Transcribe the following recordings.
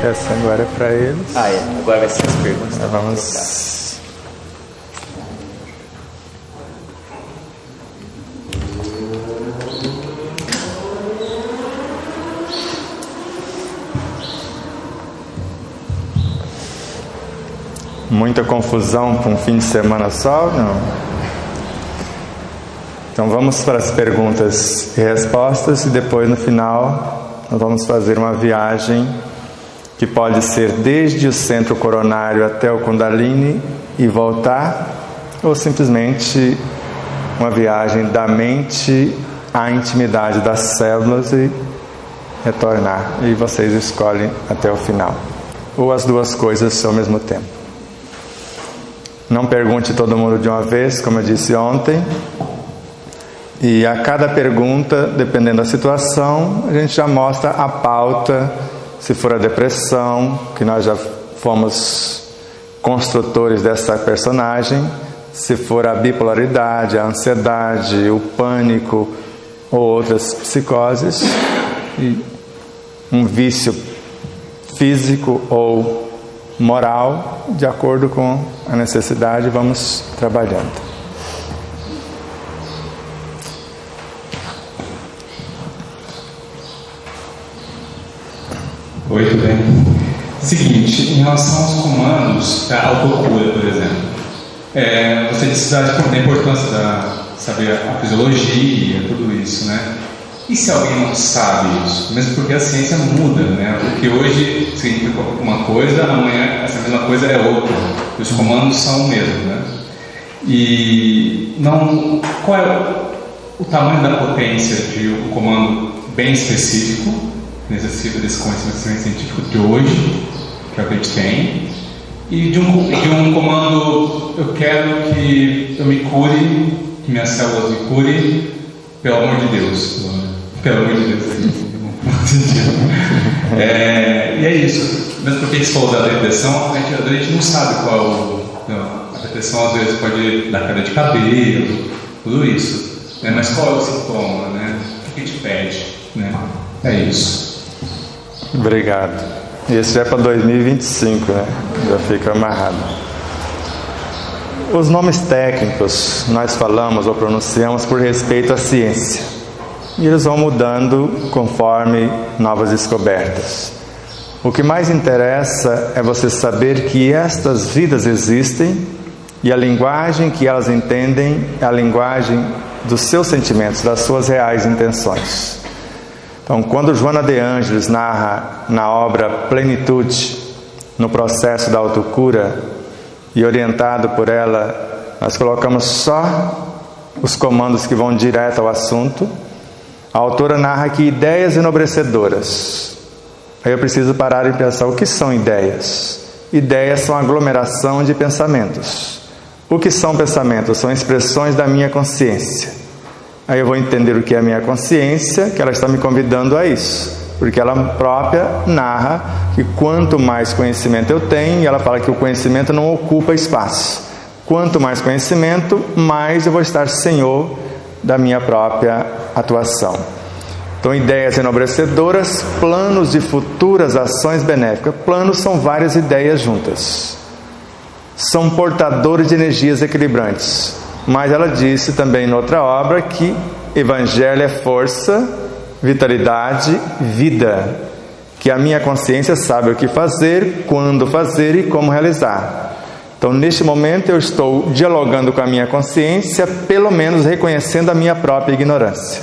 Essa agora é para eles. Agora vai ser as perguntas. Então vamos. Muita confusão com um fim de semana só? Não. Então vamos para as perguntas e respostas e depois no final nós vamos fazer uma viagem que pode ser desde o centro coronário até o Kundalini e voltar, ou simplesmente uma viagem da mente à intimidade das células e retornar. E vocês escolhem até o final. Ou as duas coisas ao mesmo tempo. Não pergunte todo mundo de uma vez, como eu disse ontem. E a cada pergunta, dependendo da situação, a gente já mostra a pauta. Se for a depressão, que nós já fomos construtores dessa personagem. Se for a bipolaridade, a ansiedade, o pânico ou outras psicoses. E um vício físico ou moral, de acordo com a necessidade, vamos trabalhando. Oi, tudo bem? Seguinte, em relação aos comandos, a autocura, por exemplo, você disse da importância da saber a fisiologia, tudo isso, né? E se alguém não sabe isso? Mesmo porque a ciência muda, né? O que hoje significa uma coisa, amanhã essa mesma coisa é outra. E os comandos são o mesmo, né? E não, qual é o tamanho da potência de um comando bem específico, que necessita desse conhecimento científico de hoje, que é o que a gente tem, e de um comando, eu quero que eu me cure, que minhas células me curem, pelo amor de Deus. Pelo amor de Deus. E é isso. Mesmo porque a gente falou da depressão, a gente não sabe qual. A depressão às vezes pode dar queda de cabelo, tudo isso. Né? Mas qual é o sintoma? Né? O que a gente pede? Né? É isso. Obrigado. Esse já é para 2025, né? Já fica amarrado. Os nomes técnicos nós falamos ou pronunciamos por respeito à ciência. E eles vão mudando conforme novas descobertas. O que mais interessa é você saber que estas vidas existem e a linguagem que elas entendem é a linguagem dos seus sentimentos, das suas reais intenções. Então, quando Joana de Ângeles narra na obra Plenitude, no processo da autocura, e orientado por ela, nós colocamos só os comandos que vão direto ao assunto. A autora narra que ideias enobrecedoras. Aí eu preciso parar e pensar, o que são ideias? Ideias são aglomeração de pensamentos. O que são pensamentos? São expressões da minha consciência. Aí eu vou entender o que é a minha consciência, que ela está me convidando a isso. Porque ela própria narra que quanto mais conhecimento eu tenho, e ela fala que o conhecimento não ocupa espaço. Quanto mais conhecimento, mais eu vou estar senhor da minha própria atuação. Então, ideias enobrecedoras, planos de futuras ações benéficas. Planos são várias ideias juntas. São portadores de energias equilibrantes. Mas ela disse também em outra obra que Evangelho é força, vitalidade, vida. Que a minha consciência sabe o que fazer, quando fazer e como realizar. Então, neste momento, eu estou dialogando com a minha consciência, pelo menos reconhecendo a minha própria ignorância.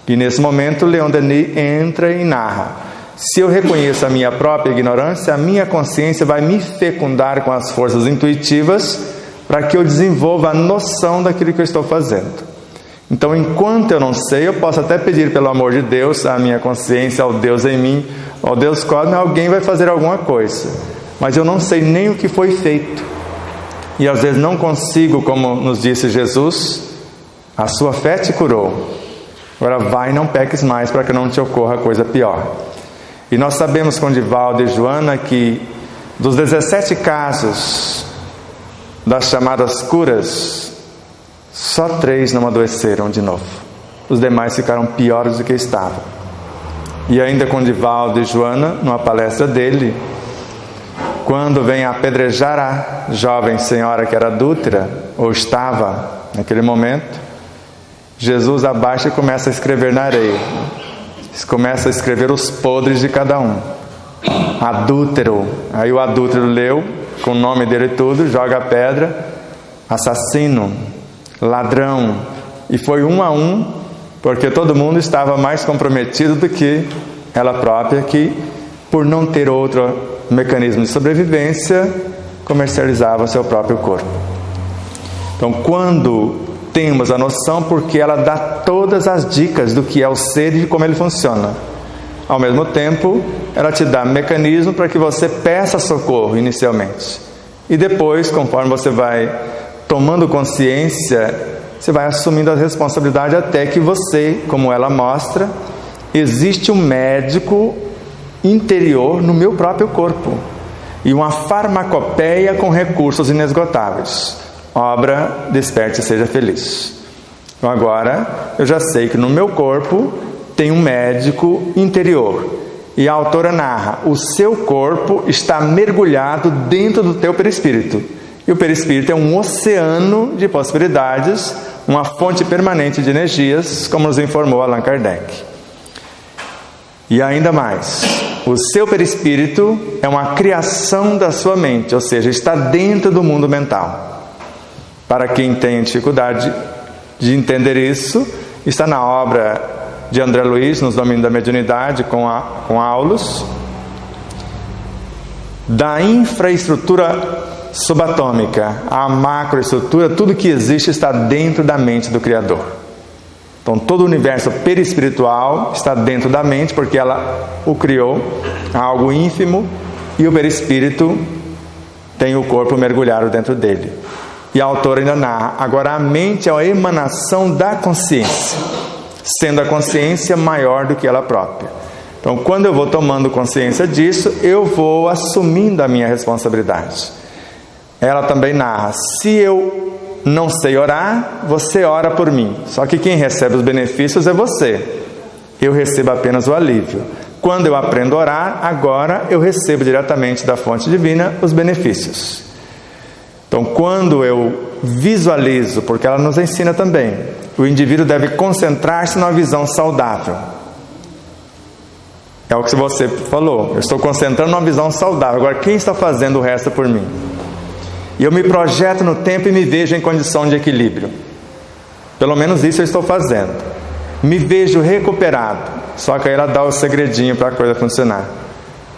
E nesse momento, Leon Denis entra e narra. Se eu reconheço a minha própria ignorância, a minha consciência vai me fecundar com as forças intuitivas para que eu desenvolva a noção daquilo que eu estou fazendo. Então, enquanto eu não sei, eu posso até pedir pelo amor de Deus, à minha consciência, ao Deus em mim, ao Deus cósmico, alguém vai fazer alguma coisa. Mas eu não sei nem o que foi feito. E às vezes não consigo, como nos disse Jesus, a sua fé te curou. Agora vai e não peques mais para que não te ocorra coisa pior. E nós sabemos com Divaldo e Joana que dos 17 casos das chamadas curas, só 3 não adoeceram de novo. Os demais ficaram piores do que estavam. E ainda com Divaldo e Joana, numa palestra dele, quando vem apedrejar a jovem senhora que era adúltera, ou estava naquele momento, Jesus abaixa e começa a escrever na areia. Começa a escrever os podres de cada um. Adúltero. Aí o adúltero leu, com o nome dele e tudo, joga a pedra. Assassino, ladrão. E foi um a um, porque todo mundo estava mais comprometido do que ela própria, que por não ter outro mecanismo de sobrevivência, comercializava seu próprio corpo. Então, quando temos a noção, porque ela dá todas as dicas do que é o ser e de como ele funciona. Ao mesmo tempo, ela te dá mecanismo para que você peça socorro inicialmente. E depois, conforme você vai tomando consciência, você vai assumindo a responsabilidade até que você, como ela mostra, existe um médico interior no meu próprio corpo e uma farmacopeia com recursos inesgotáveis. Obra Desperte e Seja Feliz. Então agora eu já sei que no meu corpo tem um médico interior. E a autora narra: o seu corpo está mergulhado dentro do teu perispírito. E o perispírito é um oceano de possibilidades, uma fonte permanente de energias, como nos informou Allan Kardec. E ainda mais, o seu perispírito é uma criação da sua mente, ou seja, está dentro do mundo mental. Para quem tem dificuldade de entender isso, está na obra de André Luiz, Nos Domínios da Mediunidade, com Aulus, da infraestrutura subatômica à macroestrutura, tudo que existe está dentro da mente do Criador. Então todo o universo perispiritual está dentro da mente, porque ela o criou, algo ínfimo, e o perispírito tem o corpo mergulhado dentro dele. E a autora ainda narra: agora a mente é a emanação da consciência, sendo a consciência maior do que ela própria. Então quando eu vou tomando consciência disso, eu vou assumindo a minha responsabilidade. Ela também narra: se eu não sei orar, você ora por mim. Só que quem recebe os benefícios é você. Eu recebo apenas o alívio. Quando eu aprendo a orar, agora eu recebo diretamente da fonte divina os benefícios. Então, quando eu visualizo, porque ela nos ensina também, o indivíduo deve concentrar-se numa visão saudável. É o que você falou, eu estou concentrando numa visão saudável. Agora, quem está fazendo o resto por mim? E eu me projeto no tempo e me vejo em condição de equilíbrio. Pelo menos isso eu estou fazendo. Me vejo recuperado. Só que aí ela dá o segredinho para a coisa funcionar.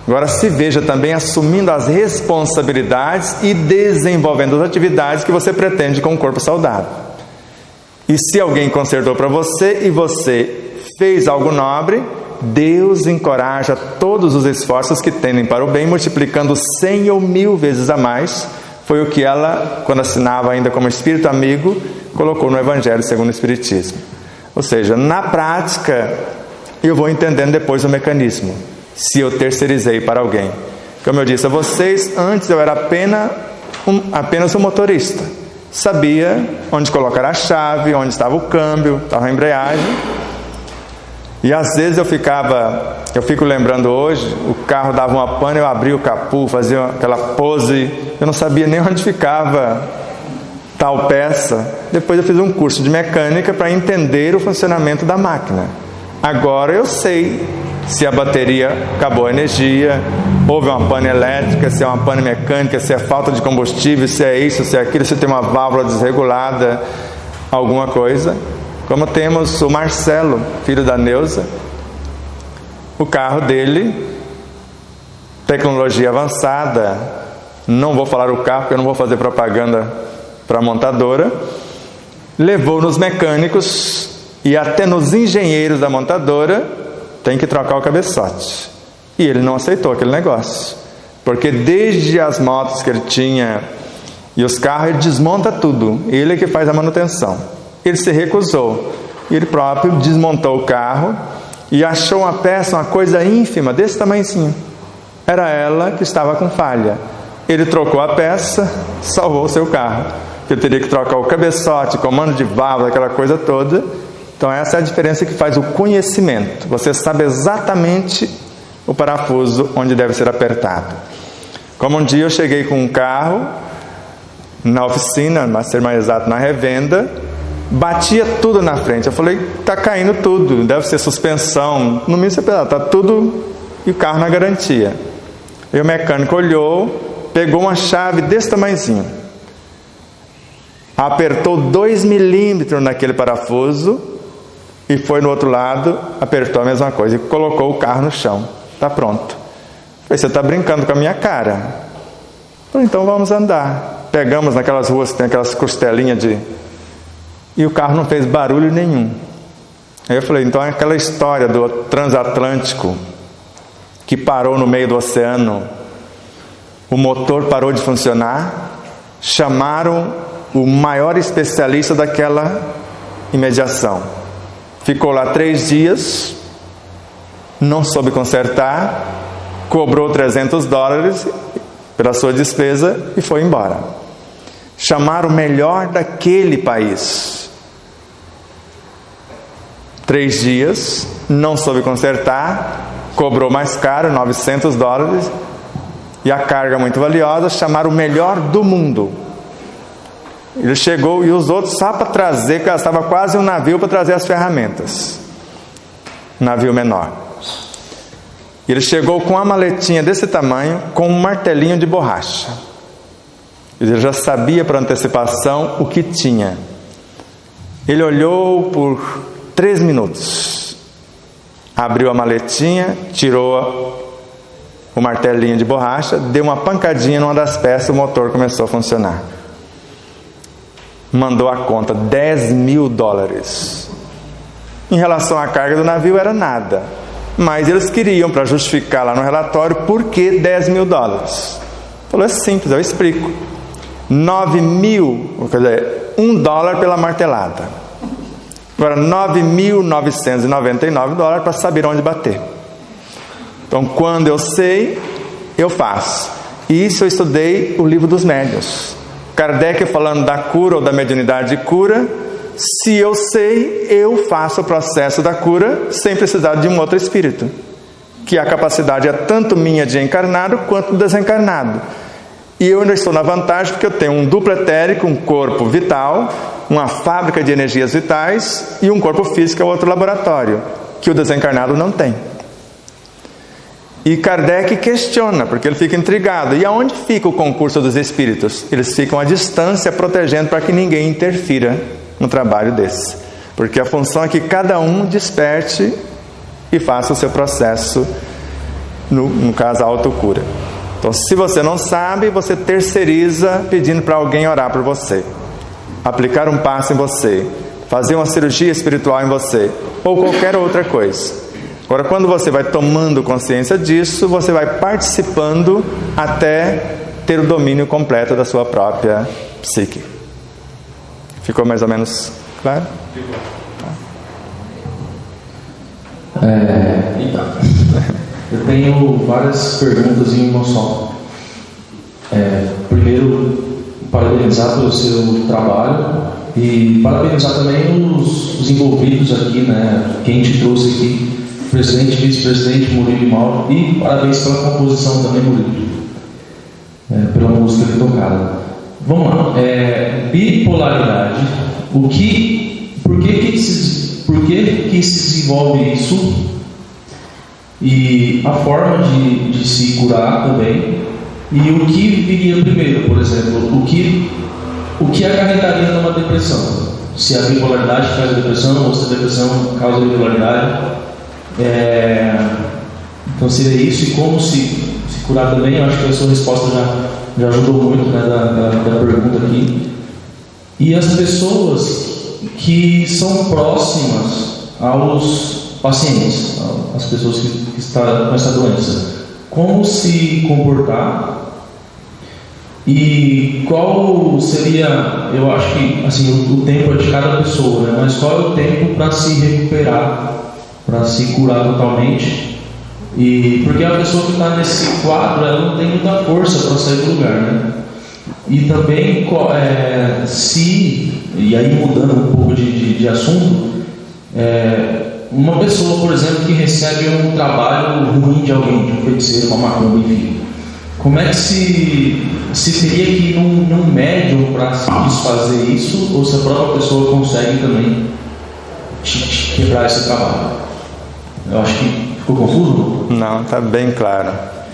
Agora se veja também assumindo as responsabilidades e desenvolvendo as atividades que você pretende com um corpo saudável. E se alguém consertou para você e você fez algo nobre, Deus encoraja todos os esforços que tendem para o bem, multiplicando 100 ou 1000 vezes a mais. Foi o que ela, quando assinava ainda como Espírito Amigo, colocou no Evangelho segundo o Espiritismo. Ou seja, na prática, eu vou entendendo depois o mecanismo, se eu terceirizei para alguém. Como eu disse a vocês, antes eu era apenas um motorista. Sabia onde colocar a chave, onde estava o câmbio, estava a embreagem. E às vezes eu fico lembrando hoje, o carro dava uma pane, eu abria o capô, fazia aquela pose, eu não sabia nem onde ficava tal peça. Depois eu fiz um curso de mecânica para entender o funcionamento da máquina. Agora eu sei se a bateria acabou a energia, houve uma pane elétrica, se é uma pane mecânica, se é falta de combustível, se é isso, se é aquilo, se tem uma válvula desregulada, alguma coisa. Como temos o Marcelo, filho da Neuza, o carro dele, tecnologia avançada, não vou falar o carro porque eu não vou fazer propaganda para a montadora, levou nos mecânicos e até nos engenheiros da montadora, tem que trocar o cabeçote. E ele não aceitou aquele negócio, porque desde as motos que ele tinha e os carros, ele desmonta tudo, ele é que faz a manutenção. Ele se recusou, ele próprio desmontou o carro e achou uma peça, uma coisa ínfima, desse tamanhozinho. Era ela que estava com falha. Ele trocou a peça, salvou o seu carro. Ele teria que trocar o cabeçote, comando de válvula, aquela coisa toda, Então essa é a diferença que faz o conhecimento. Você sabe exatamente o parafuso onde deve ser apertado. Como um dia eu cheguei com um carro na oficina, para ser mais exato, na revenda, batia tudo na frente. Eu falei, está caindo tudo, deve ser suspensão, no mínimo está tudo, e o carro na garantia. E o mecânico olhou, pegou uma chave desse tamanhozinho, apertou 2 milímetros naquele parafuso e foi no outro lado, apertou a mesma coisa e colocou o carro no chão. Está pronto. Eu falei, você está brincando com a minha cara. Eu falei, então vamos andar. Pegamos naquelas ruas que tem aquelas costelinhas de... E o carro não fez barulho nenhum. Aí eu falei, então é aquela história do transatlântico que parou no meio do oceano, o motor parou de funcionar, chamaram o maior especialista daquela imediação. Ficou lá 3 dias, não soube consertar, cobrou $300 pela sua despesa e foi embora. Chamaram o melhor daquele país. 3 dias, não soube consertar, cobrou mais caro, $900, e a carga muito valiosa. Chamaram o melhor do mundo. Ele chegou e os outros só para trazer, que estava quase um navio para trazer as ferramentas. Um navio menor. Ele chegou com uma maletinha desse tamanho, com um martelinho de borracha. Ele já sabia por antecipação o que tinha. Ele olhou por 3 minutos. Abriu a maletinha, tirou o martelinho de borracha, deu uma pancadinha numa das peças e o motor começou a funcionar. Mandou a conta, $10.000. Em relação à carga do navio era nada, mas eles queriam, para justificar lá no relatório, por que $10.000. Falou, é simples, eu explico. 9.000, quer dizer, $1 pela martelada. Agora $9.999 para saber onde bater. Então quando eu sei, eu faço. E isso eu estudei o livro dos médiuns. Kardec falando da cura ou da mediunidade de cura. Se eu sei, eu faço o processo da cura sem precisar de um outro espírito, que a capacidade é tanto minha de encarnado quanto desencarnado. E eu ainda estou na vantagem porque eu tenho um duplo etérico, um corpo vital, uma fábrica de energias vitais e um corpo físico, outro laboratório, que o desencarnado não tem. E Kardec questiona, porque ele fica intrigado. E aonde fica o concurso dos espíritos? Eles ficam à distância, protegendo para que ninguém interfira no trabalho desse. Porque a função é que cada um desperte e faça o seu processo, no caso a autocura. Então, se você não sabe, você terceiriza pedindo para alguém orar por você, aplicar um passe em você, fazer uma cirurgia espiritual em você, ou qualquer outra coisa. Agora, quando você vai tomando consciência disso, você vai participando até ter o domínio completo da sua própria psique. Ficou mais ou menos claro? Então, eu tenho várias perguntas em uma só. Primeiro, parabenizar pelo seu trabalho e parabenizar também os envolvidos aqui, né? Quem te trouxe aqui, presidente, vice-presidente, Murilo e Mauro, e parabéns pela composição também, Murilo, pela música tocada. Vamos lá. Bipolaridade. Por que se desenvolve isso? E a forma de se curar também. E o que viria primeiro, por exemplo? O que acarretaria numa depressão? Se a bipolaridade faz a depressão, ou se a depressão causa a bipolaridade. Então seria isso. E como se curar também? Eu acho que a sua resposta já ajudou muito, né, da pergunta aqui. E as pessoas que são próximas aos pacientes, as pessoas que estão com essa doença, como se comportar e qual seria, eu acho que assim, o tempo é de cada pessoa, né, mas qual é o tempo para se recuperar, para se curar totalmente? E porque a pessoa que está nesse quadro, ela não tem muita força para sair do lugar, né? E também e aí mudando um pouco de assunto, Uma pessoa, por exemplo, que recebe um trabalho ruim de alguém, de um feiticeiro, uma macumba, enfim. Como é que se teria que ir num médium para desfazer isso, ou se a própria pessoa consegue também quebrar esse trabalho? Eu acho que ficou confuso? Não, está bem claro.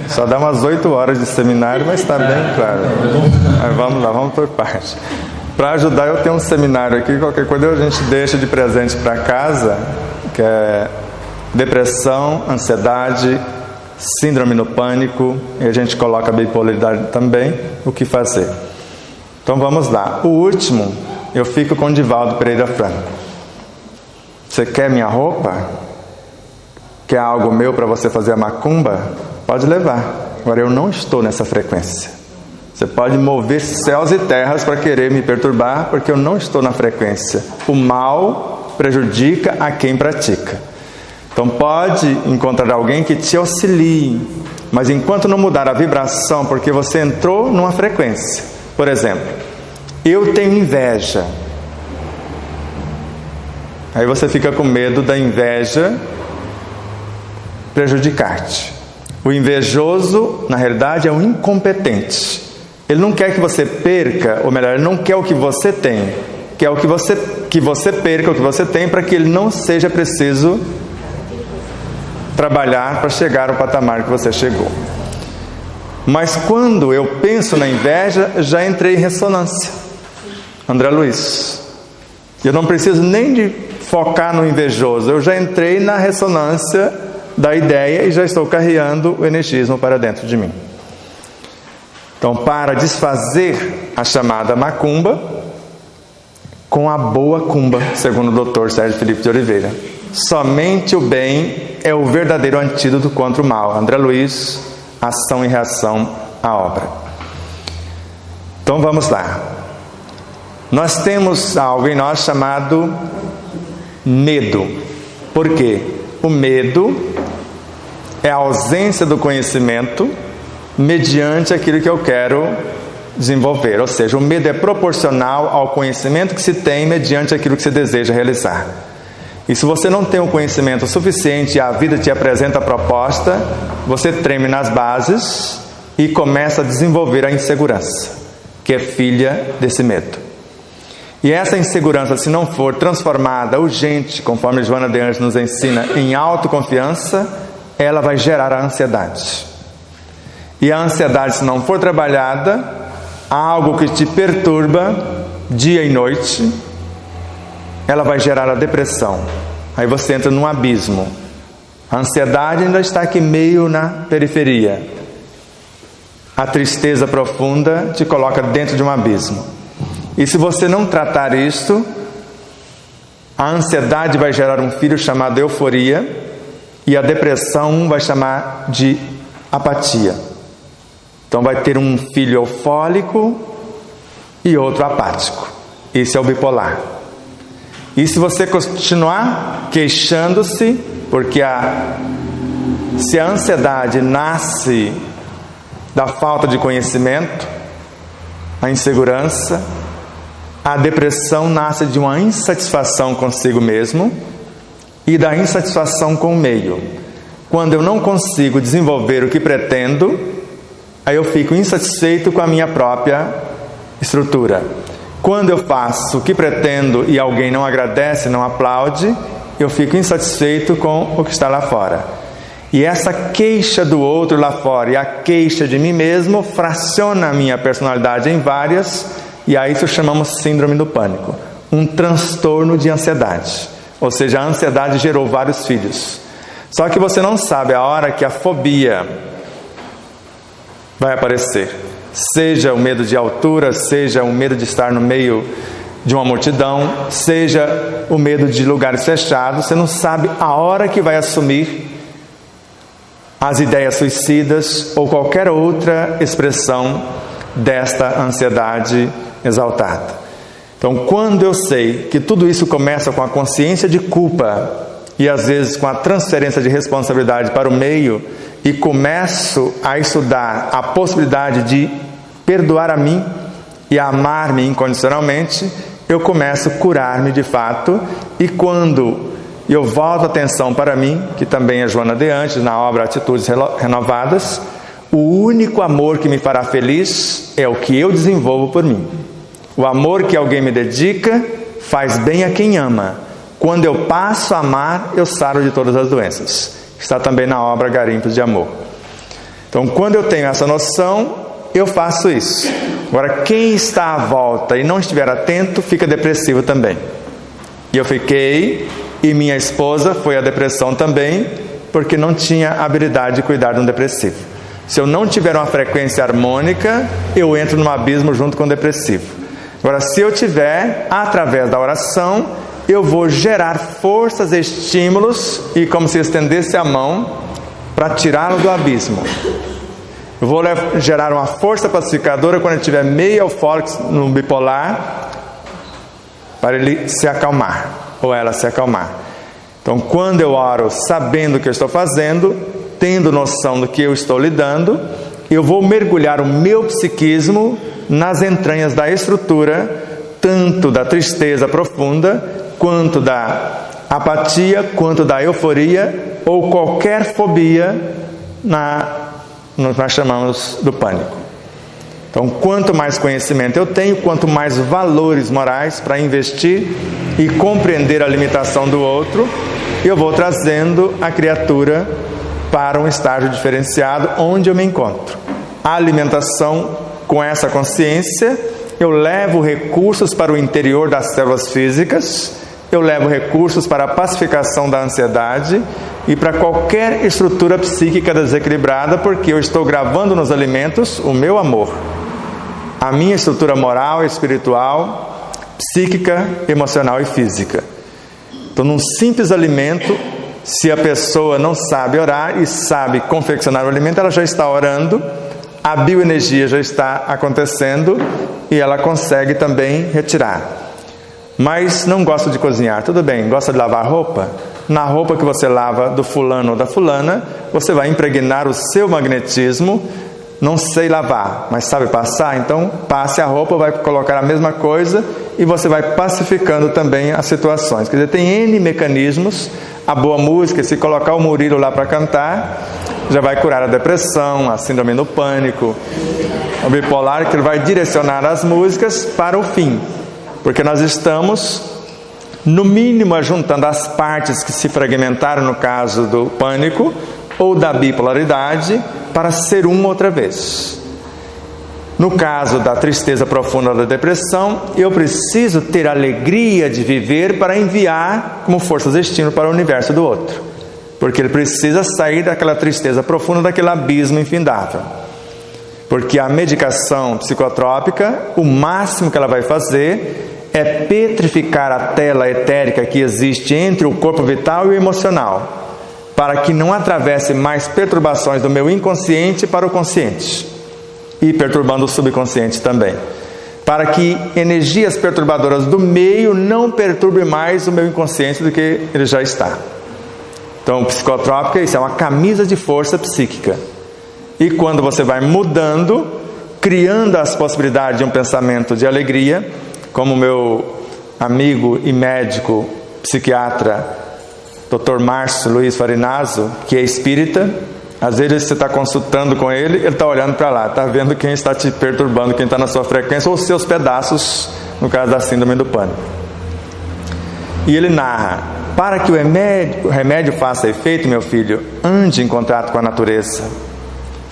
Só dá umas 8 horas de seminário, mas está bem claro. Mas vamos lá, vamos por parte. Para ajudar, eu tenho um seminário aqui, qualquer coisa a gente deixa de presente para casa, que é depressão, ansiedade, síndrome do pânico, e a gente coloca a bipolaridade também, o que fazer. Então vamos lá. O último, eu fico com o Divaldo Pereira Franco. Você quer minha roupa? Quer algo meu para você fazer a macumba? Pode levar. Agora eu não estou nessa frequência. Você pode mover céus e terras para querer me perturbar, porque eu não estou na frequência. O mal prejudica a quem pratica. Então pode encontrar alguém que te auxilie, mas enquanto não mudar a vibração, porque você entrou numa frequência. Por exemplo, eu tenho inveja. Aí você fica com medo da inveja prejudicar-te. O invejoso, na realidade, é um incompetente. Ele não quer que você perca, ou melhor, ele não quer o que você tem. Quer o que você perca o que você tem, para que ele não seja preciso trabalhar para chegar ao patamar que você chegou. Mas quando eu penso na inveja, já entrei em ressonância. André Luiz. Eu não preciso nem de focar no invejoso, eu já entrei na ressonância da ideia e já estou carregando o energismo para dentro de mim. Então, para desfazer a chamada macumba, com a boa cumba, segundo o Dr. Sérgio Felipe de Oliveira. Somente o bem é o verdadeiro antídoto contra o mal. André Luiz, Ação e Reação, a obra. Então vamos lá. Nós temos algo em nós chamado medo. Por quê? O medo é a ausência do conhecimento mediante aquilo que eu quero desenvolver. Ou seja, o medo é proporcional ao conhecimento que se tem mediante aquilo que se deseja realizar. E se você não tem o conhecimento suficiente e a vida te apresenta a proposta, você treme nas bases e começa a desenvolver a insegurança, que é filha desse medo. E essa insegurança, se não for transformada urgente, conforme Joana de Anjos nos ensina, em autoconfiança, ela vai gerar a ansiedade. E a ansiedade, se não for trabalhada, algo que te perturba dia e noite, ela vai gerar a depressão. Aí você entra num abismo. A ansiedade ainda está aqui meio na periferia. A tristeza profunda te coloca dentro de um abismo. E se você não tratar isto, a ansiedade vai gerar um filho chamado euforia, e a depressão vai chamar de apatia. Então vai ter um filho eufórico e outro apático. Esse é o bipolar. E se você continuar queixando-se, porque se a ansiedade nasce da falta de conhecimento, a insegurança, a depressão nasce de uma insatisfação consigo mesmo e da insatisfação com o meio. Quando eu não consigo desenvolver o que pretendo, aí eu fico insatisfeito com a minha própria estrutura. Quando eu faço o que pretendo e alguém não agradece, não aplaude, eu fico insatisfeito com o que está lá fora. E essa queixa do outro lá fora e a queixa de mim mesmo fraciona a minha personalidade em várias, e a isso chamamos síndrome do pânico, um transtorno de ansiedade. Ou seja, a ansiedade gerou vários filhos. Só que você não sabe a hora que a fobia vai aparecer. Seja o medo de altura, seja o medo de estar no meio de uma multidão, seja o medo de lugares fechados, você não sabe a hora que vai assumir as ideias suicidas ou qualquer outra expressão desta ansiedade exaltada. Então, quando eu sei que tudo isso começa com a consciência de culpa e às vezes com a transferência de responsabilidade para o meio, e começo a estudar a possibilidade de perdoar a mim e amar-me incondicionalmente, eu começo a curar-me de fato, e quando e eu volto a atenção para mim, que também é Joana de Antes, na obra Atitudes Renovadas, o único amor que me fará feliz é o que eu desenvolvo por mim. O amor que alguém me dedica faz bem a quem ama. Quando eu passo a amar, eu saro de todas as doenças. Está também na obra Garimpos de Amor. Então, quando eu tenho essa noção, eu faço isso. Agora, quem está à volta e não estiver atento, fica depressivo também. E eu fiquei, e minha esposa foi à depressão também, porque não tinha habilidade de cuidar de um depressivo. Se eu não tiver uma frequência harmônica, eu entro num abismo junto com o depressivo. Agora, se eu tiver, através da oração, eu vou gerar forças, estímulos, e como se estendesse a mão para tirá-lo do abismo. Eu vou gerar uma força pacificadora quando ele estiver meio eufórico no bipolar, para ele se acalmar, ou ela se acalmar. Então, quando eu oro sabendo o que eu estou fazendo, tendo noção do que eu estou lidando, eu vou mergulhar o meu psiquismo nas entranhas da estrutura, tanto da tristeza profunda, quanto da apatia, quanto da euforia, ou qualquer fobia no que nós chamamos do pânico. Então, quanto mais conhecimento eu tenho, quanto mais valores morais para investir e compreender a limitação do outro, eu vou trazendo a criatura para um estágio diferenciado onde eu me encontro. A alimentação com essa consciência, eu levo recursos para o interior das células físicas, eu levo recursos para a pacificação da ansiedade e para qualquer estrutura psíquica desequilibrada, porque eu estou gravando nos alimentos o meu amor, a minha estrutura moral, espiritual, psíquica, emocional e física. Então, num simples alimento, se a pessoa não sabe orar e sabe confeccionar o alimento, ela já está orando, a bioenergia já está acontecendo e ela consegue também retirar. Mas não gosta de cozinhar, tudo bem, gosta de lavar roupa? Na roupa que você lava do fulano ou da fulana, você vai impregnar o seu magnetismo. Não sei lavar, mas sabe passar? Então passe a roupa, vai colocar a mesma coisa e você vai pacificando também as situações. Quer dizer, tem N mecanismos. A boa música, se colocar o Murilo lá para cantar, já vai curar a depressão, a síndrome do pânico, o bipolar, que ele vai direcionar as músicas para o fim. Porque nós estamos, no mínimo, ajuntando as partes que se fragmentaram no caso do pânico ou da bipolaridade para ser uma outra vez. No caso da tristeza profunda da depressão, eu preciso ter alegria de viver para enviar como forças de estímulo para o universo do outro. Porque ele precisa sair daquela tristeza profunda, daquele abismo infindável. Porque a medicação psicotrópica, o máximo que ela vai fazer é petrificar a tela etérica que existe entre o corpo vital e o emocional, para que não atravesse mais perturbações do meu inconsciente para o consciente, e perturbando o subconsciente também, para que energias perturbadoras do meio não perturbem mais o meu inconsciente do que ele já está. Então, psicotrópica, isso é uma camisa de força psíquica. E quando você vai mudando, criando as possibilidades de um pensamento de alegria, como o meu amigo e médico psiquiatra Dr. Márcio Luiz Farinazzo, que é espírita, às vezes você está consultando com ele, ele está olhando para lá, está vendo quem está te perturbando, quem está na sua frequência, ou os seus pedaços, no caso da síndrome do pânico. E ele narra: para que o remédio faça efeito, meu filho, ande em contato com a natureza,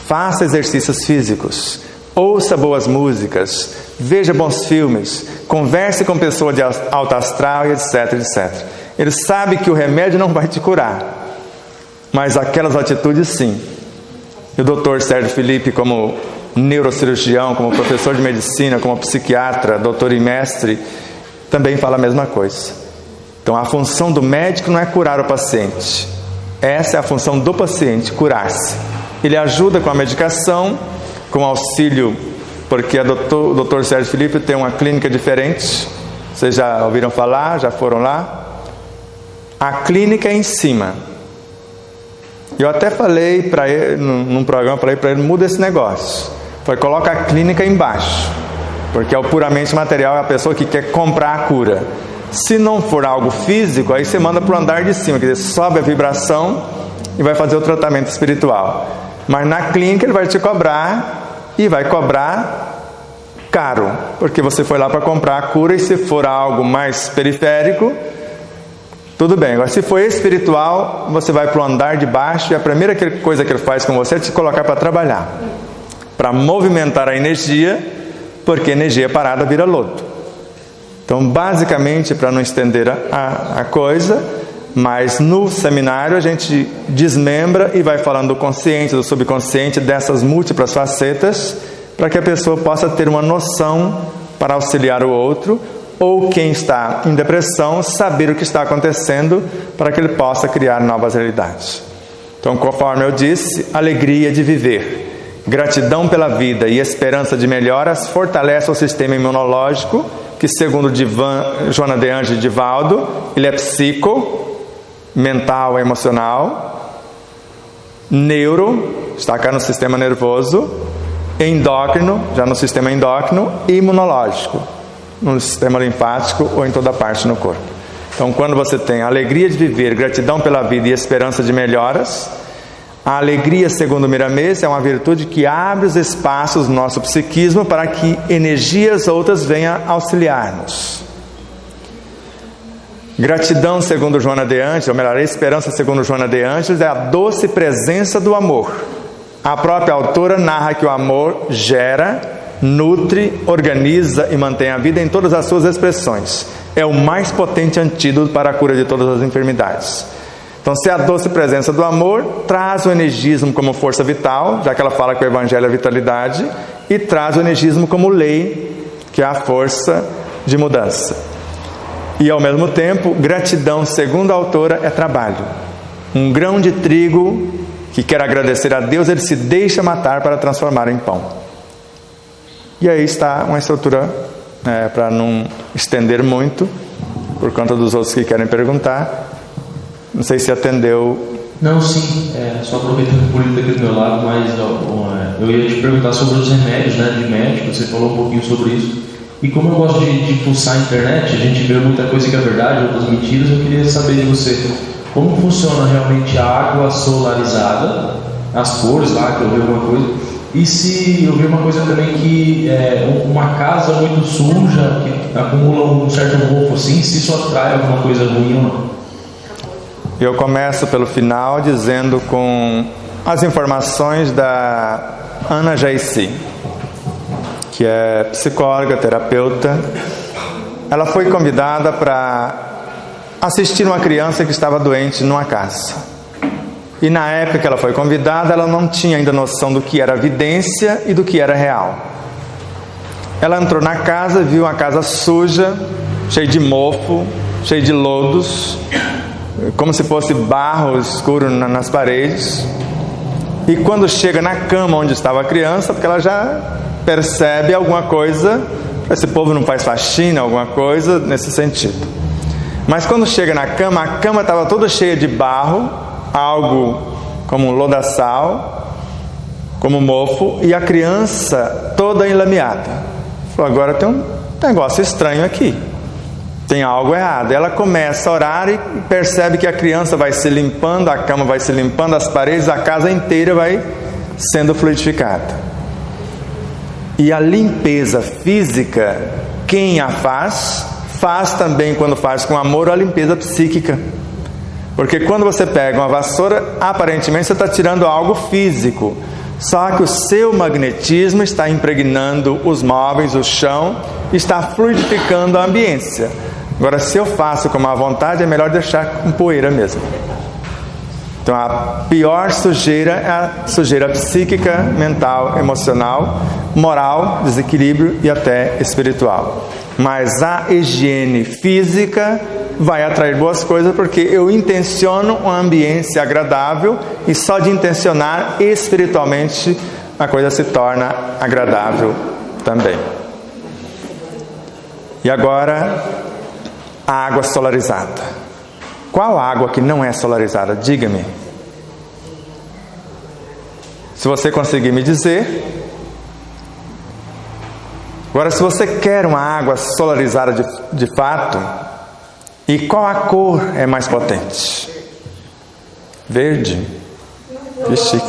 faça exercícios físicos, ouça boas músicas, veja bons filmes, converse com pessoas de alto astral, etc, etc. Ele sabe que o remédio não vai te curar, mas aquelas atitudes sim. E o Dr. Sérgio Felipe, como neurocirurgião, como professor de medicina, como psiquiatra, doutor e mestre, também fala a mesma coisa. Então a função do médico não é curar o paciente. Essa é a função do paciente, curar-se. Ele ajuda com a medicação, com auxílio, porque o Dr. Sérgio Felipe tem uma clínica diferente. Vocês já ouviram falar? Já foram lá? A clínica é em cima. Eu até falei para ele, num programa, falei para ele: muda esse negócio. Falei: coloca a clínica embaixo, porque é o puramente material, é a pessoa que quer comprar a cura. Se não for algo físico, aí você manda para o andar de cima, quer dizer, sobe a vibração e vai fazer o tratamento espiritual. Mas na clínica ele vai te cobrar, e vai cobrar caro, porque você foi lá para comprar a cura, e se for algo mais periférico, tudo bem. Agora, se for espiritual, você vai para o andar de baixo, e a primeira coisa que ele faz com você é te colocar para trabalhar, para movimentar a energia, porque energia parada vira lodo. Então, basicamente, para não estender a coisa, mas no seminário a gente desmembra e vai falando do consciente, do subconsciente, dessas múltiplas facetas, para que a pessoa possa ter uma noção para auxiliar o outro, ou quem está em depressão, saber o que está acontecendo, para que ele possa criar novas realidades. Então, conforme eu disse, alegria de viver, gratidão pela vida e esperança de melhoras fortalece o sistema imunológico, que segundo Joana de Angelis Divaldo, ele é psico, mental, emocional, neuro, está cá no sistema nervoso, endócrino, já no sistema endócrino, e imunológico, no sistema linfático ou em toda parte no corpo. Então, quando você tem alegria de viver, gratidão pela vida e esperança de melhoras, a alegria, segundo Miramês, é uma virtude que abre os espaços no nosso psiquismo para que energias outras venham auxiliar-nos. Gratidão, segundo Joana de Angelis, ou melhor, a esperança, segundo Joana de Angelis, é a doce presença do amor. A própria autora narra que o amor gera, nutre, organiza e mantém a vida em todas as suas expressões. É o mais potente antídoto para a cura de todas as enfermidades. Então, se a doce presença do amor traz o energismo como força vital, já que ela fala que o Evangelho é vitalidade, e traz o energismo como lei, que é a força de mudança. E, ao mesmo tempo, gratidão, segundo a autora, é trabalho. Um grão de trigo que quer agradecer a Deus, ele se deixa matar para transformar em pão. E aí está uma estrutura, para não estender muito, por conta dos outros que querem perguntar. Não sei se atendeu. Não, sim, só aproveitando por ele aqui do meu lado, mas eu ia te perguntar sobre os remédios, né, de médico, você falou um pouquinho sobre isso. E como eu gosto de pulsar a internet, a gente vê muita coisa que é verdade, outras mentiras, eu queria saber de você, como funciona realmente a água solarizada, as cores lá, que eu vi alguma coisa, e se eu vi uma coisa também que uma casa muito suja, que acumula um certo mofo assim, se isso atrai alguma coisa ruim ou não? Eu começo pelo final dizendo com as informações da Ana Jaissi, que é psicóloga, terapeuta. Ela foi convidada para assistir uma criança que estava doente numa casa. E na época que ela foi convidada, ela não tinha ainda noção do que era vidência e do que era real. Ela entrou na casa, viu uma casa suja, cheia de mofo, cheia de lodos, como se fosse barro escuro nas paredes. E quando chega na cama onde estava a criança, porque ela já percebe alguma coisa, esse povo não faz faxina, alguma coisa nesse sentido. Mas quando chega na cama, a cama estava toda cheia de barro, algo como um lodaçal, como mofo, e a criança toda enlameada. Falou, agora tem um negócio estranho aqui. Tem algo errado. Ela começa a orar e percebe que a criança vai se limpando, a cama vai se limpando, as paredes, a casa inteira vai sendo fluidificada. E a limpeza física, quem a faz também, quando faz com amor, a limpeza psíquica. Porque quando você pega uma vassoura, aparentemente você está tirando algo físico. Só que o seu magnetismo está impregnando os móveis, o chão, está fluidificando a ambiência. Agora, se eu faço com má vontade, é melhor deixar com poeira mesmo. Então, a pior sujeira é a sujeira psíquica, mental, emocional, moral, desequilíbrio e até espiritual. Mas a higiene física vai atrair boas coisas, porque eu intenciono uma ambiência agradável, e só de intencionar espiritualmente a coisa se torna agradável também. E agora, a água solarizada. Qual água que não é solarizada? Diga-me. Se você conseguir me dizer. Agora, se você quer uma água solarizada de fato, E qual a cor é mais potente? Verde. Que chique.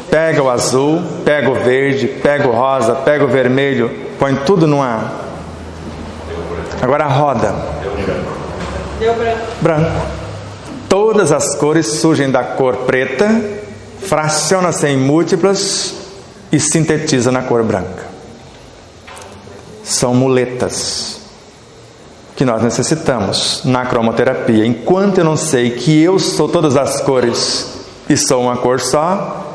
Pega o azul, pega o verde, pega o rosa, pega o vermelho, põe tudo numa. Agora roda. Deu branco. Branco. Todas as cores surgem da cor preta, fraciona-se em múltiplas e sintetiza na cor branca. São muletas que nós necessitamos na cromoterapia. Enquanto eu não sei que eu sou todas as cores e sou uma cor só,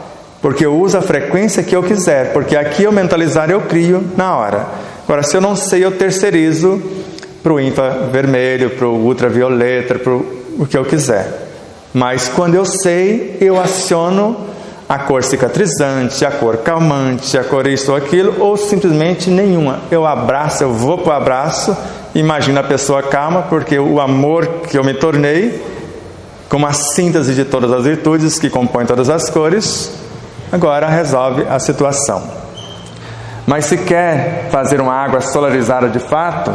porque eu uso a frequência que eu quiser, porque aqui eu mentalizar eu crio na hora. Agora, se eu não sei, eu terceirizo para o infravermelho, para o ultravioleta, para o que eu quiser. Mas quando eu sei, eu aciono a cor cicatrizante, a cor calmante, a cor isso ou aquilo, ou simplesmente nenhuma. Eu abraço, eu vou para o abraço, imagino a pessoa calma, porque o amor que eu me tornei, como a síntese de todas as virtudes que compõem todas as cores, agora resolve a situação. Mas se quer fazer uma água solarizada de fato,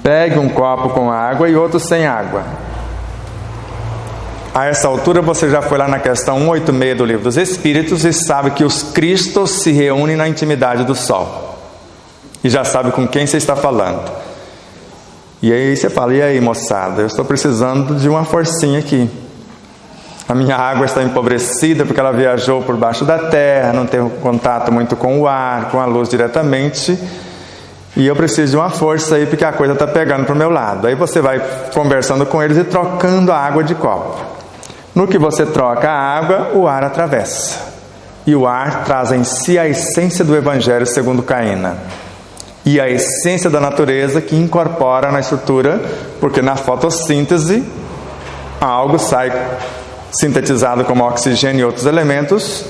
pegue um copo com água e outro sem água. A essa altura você já foi lá na questão 186 do Livro dos Espíritos e sabe que os Cristos se reúnem na intimidade do Sol. E já sabe com quem você está falando. E aí você fala, e aí moçada, eu estou precisando de uma forcinha aqui. A minha água está empobrecida porque ela viajou por baixo da terra, não tem contato muito com o ar, com a luz diretamente. E eu preciso de uma força aí porque a coisa está pegando para o meu lado. Aí você vai conversando com eles e trocando a água de copo. No que você troca a água, o ar atravessa. E o ar traz em si a essência do Evangelho segundo Caína. E a essência da natureza que incorpora na estrutura, porque na fotossíntese algo sai sintetizado como oxigênio e outros elementos.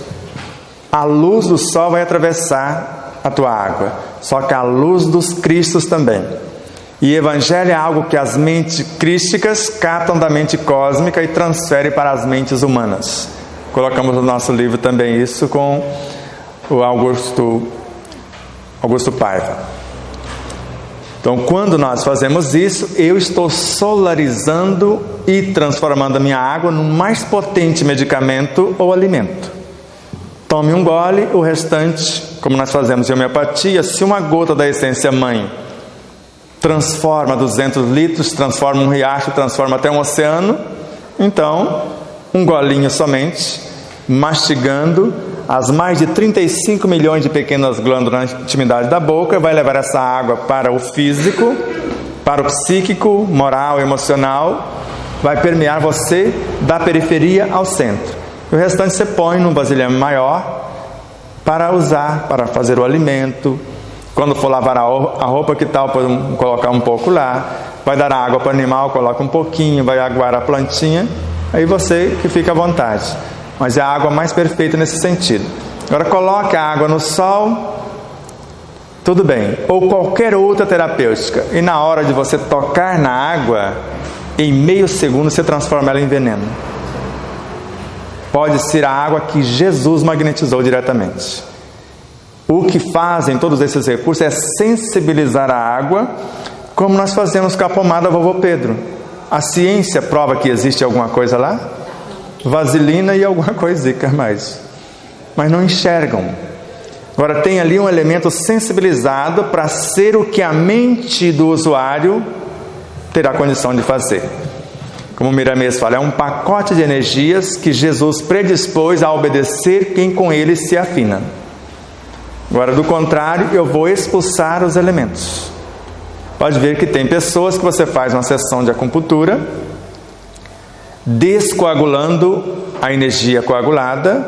A luz do sol vai atravessar a tua água, só que a luz dos Cristos também. E Evangelho é algo que as mentes crísticas captam da mente cósmica e transferem para as mentes humanas. Colocamos no nosso livro também isso com o Augusto Paiva. Então, quando nós fazemos isso, eu estou solarizando e transformando a minha água no mais potente medicamento ou alimento. Tome um gole, o restante, como nós fazemos em homeopatia, se uma gota da essência mãe transforma 200 litros, transforma um riacho, transforma até um oceano, então, um golinho somente, mastigando, as mais de 35 milhões de pequenas glândulas na intimidade da boca, vai levar essa água para o físico, para o psíquico, moral, emocional, vai permear você da periferia ao centro. O restante você põe num vasilhame maior para usar, para fazer o alimento. Quando for lavar a roupa, que tal colocar um pouco lá? Vai dar água para o animal, coloca um pouquinho, vai aguar a plantinha, aí você que fica à vontade. Mas é a água mais perfeita nesse sentido. Agora coloque a água no sol, tudo bem. Ou qualquer outra terapêutica. E na hora de você tocar na água, em meio segundo você transforma ela em veneno. Pode ser a água que Jesus magnetizou diretamente. O que fazem todos esses recursos é sensibilizar a água, como nós fazemos com a pomada Vovô Pedro. A ciência prova que existe alguma coisa lá? Vaselina e alguma coisica mais. Mas não enxergam. Agora tem ali um elemento sensibilizado para ser o que a mente do usuário terá condição de fazer. Como Miramês fala, é um pacote de energias que Jesus predispôs a obedecer quem com ele se afina. Agora, do contrário, eu vou expulsar os elementos. Pode ver que tem pessoas que você faz uma sessão de acupuntura, descoagulando a energia coagulada,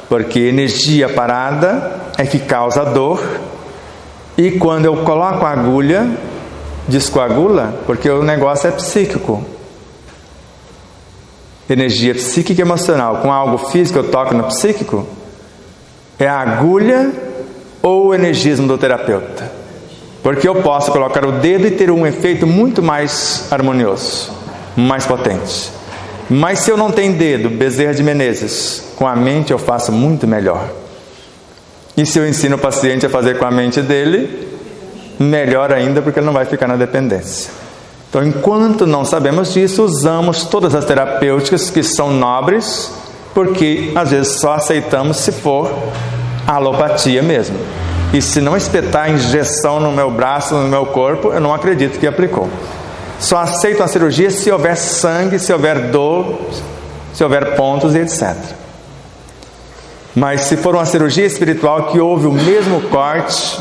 porque energia parada é que causa dor, e quando eu coloco a agulha, descoagula, porque o negócio é psíquico. Energia psíquica e emocional. Com algo físico eu toco no psíquico, é a agulha ou o energismo do terapeuta. Porque eu posso colocar o dedo e ter um efeito muito mais harmonioso, mais potente. Mas se eu não tenho dedo, Bezerra de Menezes, com a mente eu faço muito melhor. E se eu ensino o paciente a fazer com a mente dele, melhor ainda, porque ele não vai ficar na dependência. Então, enquanto não sabemos disso, usamos todas as terapêuticas que são nobres, porque às vezes só aceitamos se for alopatia mesmo. E se não espetar injeção no meu braço, no meu corpo, eu não acredito que aplicou. Só aceito a cirurgia se houver sangue, se houver dor, se houver pontos e etc. Mas se for uma cirurgia espiritual que houve o mesmo corte,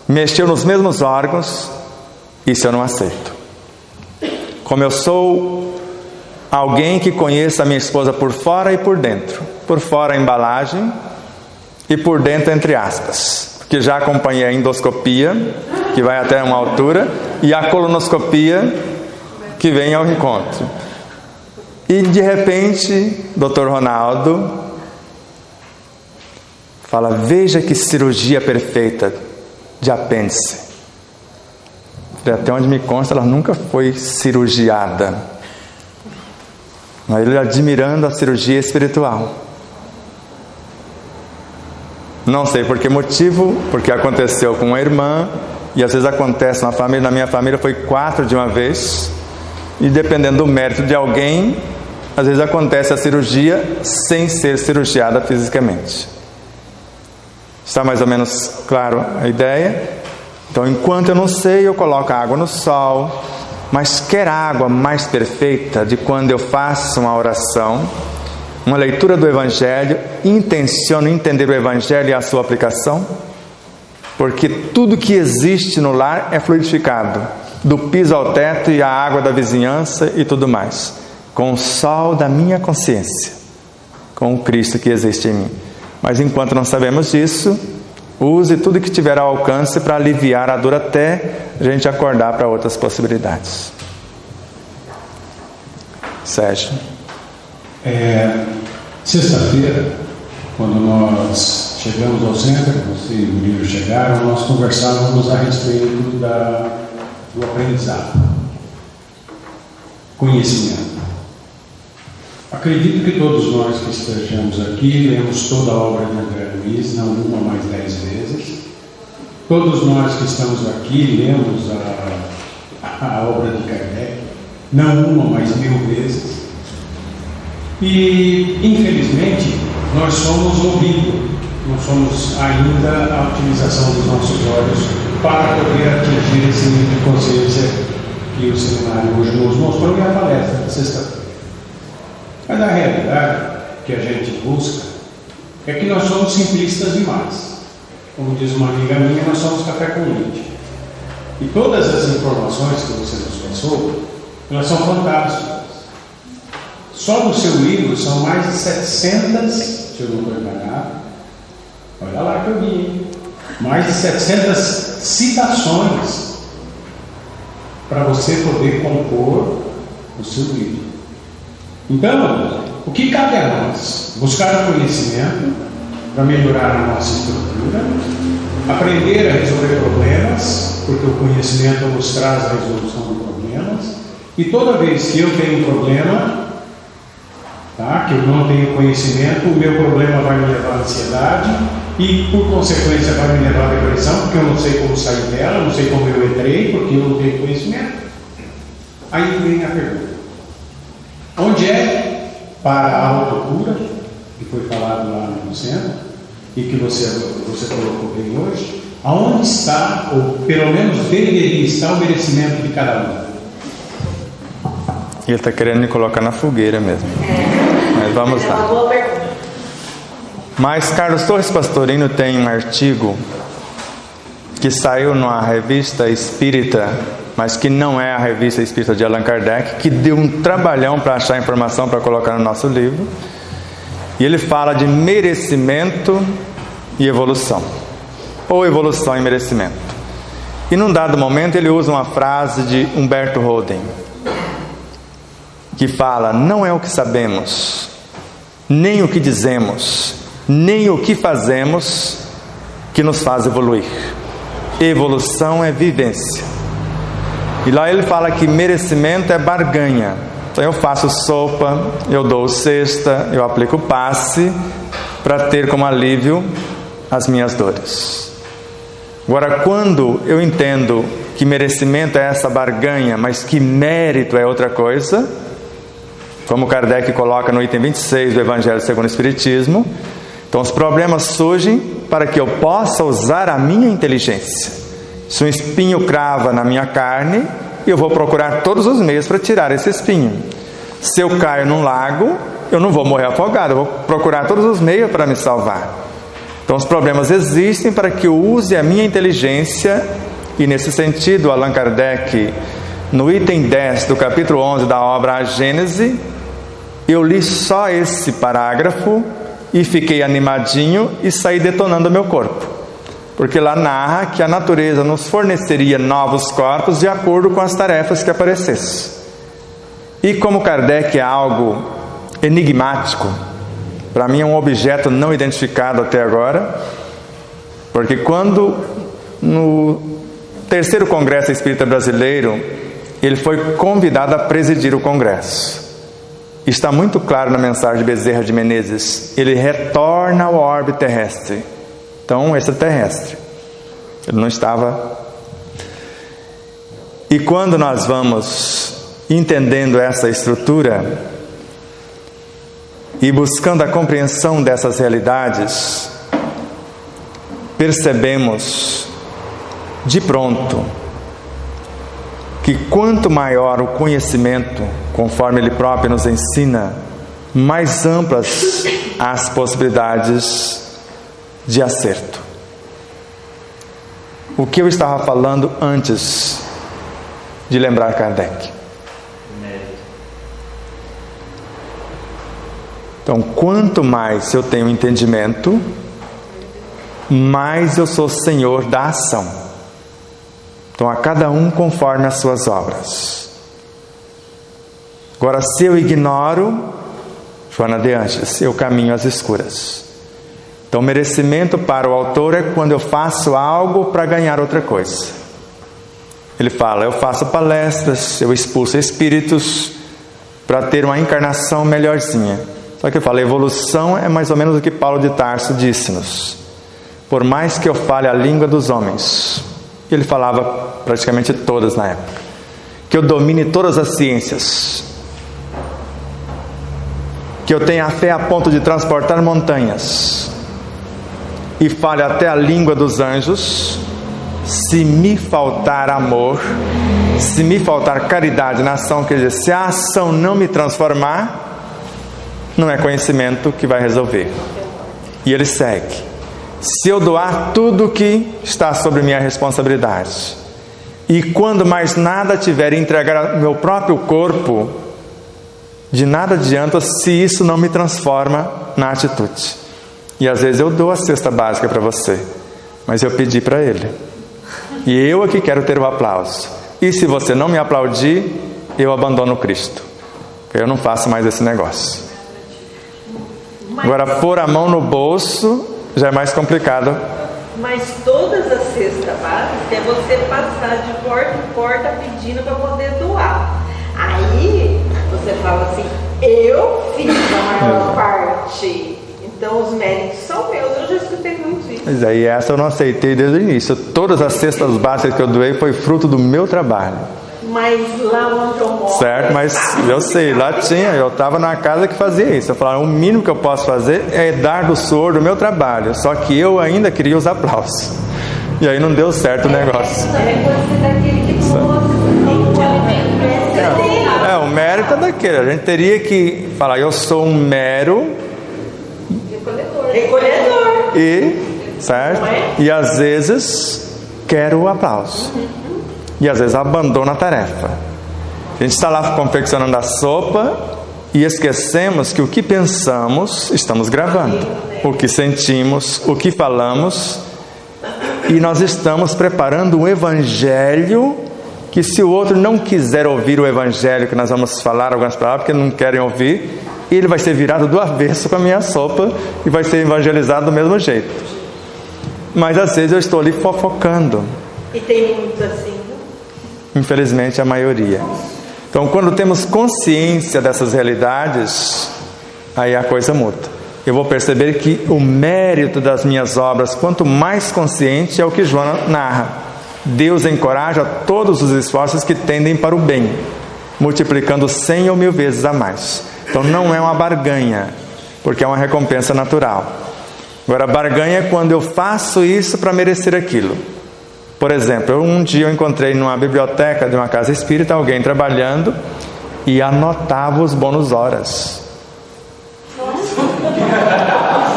mexeu nos mesmos órgãos, isso eu não aceito. Como eu sou alguém que conheça a minha esposa por fora e por dentro. Por fora a embalagem e por dentro entre aspas. Porque já acompanhei a endoscopia, que vai até uma altura, e a colonoscopia, que vem ao encontro. E de repente, Dr. Ronaldo fala: veja que cirurgia perfeita de apêndice. Até onde me consta, ela nunca foi cirurgiada. Mas ele admirando a cirurgia espiritual. Não sei por que motivo, porque aconteceu com uma irmã, e às vezes acontece na família. Na minha família foi 4 de uma vez, e dependendo do mérito de alguém, às vezes acontece a cirurgia sem ser cirurgiada fisicamente. Está mais ou menos claro a ideia? Então, enquanto eu não sei, eu coloco a água no sol, mas quer a água mais perfeita de quando eu faço uma oração, uma leitura do Evangelho, intenciono entender o Evangelho e a sua aplicação, porque tudo que existe no lar é fluidificado, do piso ao teto e a água da vizinhança e tudo mais, com o sol da minha consciência, com o Cristo que existe em mim. Mas enquanto não sabemos disso, use tudo que tiver ao alcance para aliviar a dor até a gente acordar para outras possibilidades. Sérgio. Sexta-feira, quando nós chegamos ao centro, você e o Murilo chegaram, nós conversávamos a respeito do aprendizado, conhecimento. Acredito que todos nós que estejamos aqui lemos toda a obra de André Luiz, não uma, mas 10 vezes. Todos nós que estamos aqui lemos a obra de Kardec, não uma, mas 1000 vezes. E, infelizmente, nós somos ouvidos, não somos ainda a utilização dos nossos olhos para poder atingir esse nível de consciência que o seminário hoje nos mostrou e a palestra da sexta-feira. Mas a realidade que a gente busca é que nós somos simplistas demais. Como diz uma amiga minha, nós somos café com leite. E todas as informações que você nos passou, elas são fantásticas. Só no seu livro são mais de 700, se eu não estou enganado, olha lá que eu vi, mais de 700 citações para você poder compor o seu livro. Então, o que cabe a nós? Buscar o conhecimento para melhorar a nossa estrutura, aprender a resolver problemas, porque o conhecimento nos traz a resolução de problemas, e toda vez que eu tenho um problema, que eu não tenho conhecimento, o meu problema vai me levar à ansiedade e, por consequência, vai me levar à depressão, porque eu não sei como sair dela, não sei como eu entrei, porque eu não tenho conhecimento. Aí vem a pergunta: onde é para a autocura, que foi falado lá no centro, e que você colocou bem hoje, aonde está, ou pelo menos deveria estar, o merecimento de cada um? Ele está querendo me colocar na fogueira mesmo. Mas vamos lá. É uma boa pergunta. Mas Carlos Torres Pastorino tem um artigo que saiu numa revista espírita, mas que não é a revista espírita de Allan Kardec, que deu um trabalhão para achar informação para colocar no nosso livro. E ele fala de merecimento e evolução, ou evolução e merecimento. E num dado momento ele usa uma frase de Humberto Holden, que fala: não é o que sabemos, nem o que dizemos, nem o que fazemos que nos faz evoluir. Evolução é vivência. E lá ele fala que merecimento é barganha. Então eu faço sopa, eu dou cesta, eu aplico passe para ter como alívio as minhas dores. Agora, quando eu entendo que merecimento é essa barganha, mas que mérito é outra coisa, como Kardec coloca no item 26 do Evangelho segundo o Espiritismo. Então os problemas surgem para que eu possa usar a minha inteligência. Se um espinho crava na minha carne, eu vou procurar todos os meios para tirar esse espinho. Se eu caio num lago, eu não vou morrer afogado, eu vou procurar todos os meios para me salvar. Então os problemas existem para que eu use a minha inteligência, e nesse sentido Allan Kardec, no item 10 do capítulo 11 da obra A Gênese, eu li só esse parágrafo e fiquei animadinho e saí detonando o meu corpo, porque lá narra que a natureza nos forneceria novos corpos de acordo com as tarefas que aparecessem. E como Kardec é algo enigmático, para mim é um objeto não identificado até agora, porque quando no terceiro Congresso Espírita Brasileiro ele foi convidado a presidir o Congresso, está muito claro na mensagem de Bezerra de Menezes, ele retorna ao orbe terrestre, então extraterrestre, ele não estava. E quando nós vamos entendendo essa estrutura e buscando a compreensão dessas realidades, percebemos de pronto que quanto maior o conhecimento, conforme ele próprio nos ensina, mais amplas as possibilidades de acerto. O que eu estava falando antes de lembrar Kardec. Então, quanto mais eu tenho entendimento, mais eu sou senhor da ação. Então, a cada um conforme as suas obras. Agora, se eu ignoro, Joana de Ângeles, eu caminho às escuras. Então, merecimento para o autor é quando eu faço algo para ganhar outra coisa. Ele fala, eu faço palestras, eu expulso espíritos para ter uma encarnação melhorzinha. Só que eu falo, evolução é mais ou menos o que Paulo de Tarso disse-nos. Por mais que eu fale a língua dos homens, ele falava praticamente todas na época, que eu domine todas as ciências, que eu tenha a fé a ponto de transportar montanhas, e fale até a língua dos anjos, se me faltar amor, se me faltar caridade na ação, quer dizer, se a ação não me transformar, não é conhecimento que vai resolver. E ele segue, se eu doar tudo que está sobre minha responsabilidade, e quando mais nada tiver a entregar meu próprio corpo, de nada adianta se isso não me transforma na atitude. E às vezes eu dou a cesta básica para você, mas eu pedi para ele, e eu aqui quero ter o aplauso, e se você não me aplaudir, eu abandono Cristo, eu não faço mais esse negócio. Agora, pôr a mão no bolso já é mais complicado. Mas todas as cestas básicas é você passar de porta em porta pedindo para poder doar. Aí você fala assim, eu fiz a maior parte, então os méritos são meus. Eu já escutei muito isso. Mas aí essa eu não aceitei desde o início. Todas as cestas básicas que eu doei foi fruto do meu trabalho. Mas lá onde eu moro... Certo, mas eu sei, lá tinha, eu estava na casa que fazia isso. Eu falava, o mínimo que eu posso fazer é dar do suor do meu trabalho. Só que eu ainda queria os aplausos. E aí não deu certo o negócio. O mérito é daquele. A gente teria que falar, eu sou um mero... recolhedor. E, certo? E às vezes quero o aplauso. E às vezes abandona a tarefa. A gente está lá confeccionando a sopa e esquecemos que o que pensamos, estamos gravando. O que sentimos, o que falamos. E nós estamos preparando um evangelho que, se o outro não quiser ouvir o evangelho, que nós vamos falar algumas palavras, porque não querem ouvir, ele vai ser virado do avesso com a minha sopa e vai ser evangelizado do mesmo jeito. Mas às vezes eu estou ali fofocando. E tem muitos assim. Infelizmente a maioria. Então, quando temos consciência dessas realidades, aí a coisa muda. Eu vou perceber que o mérito das minhas obras, quanto mais consciente, é o que Joana narra. Deus encoraja todos os esforços que tendem para o bem, multiplicando 100 ou 1000 vezes a mais. Então não é uma barganha, porque é uma recompensa natural. Agora, a barganha é quando eu faço isso para merecer aquilo. Por exemplo, um dia eu encontrei numa biblioteca de uma casa espírita alguém trabalhando e anotava os bônus horas.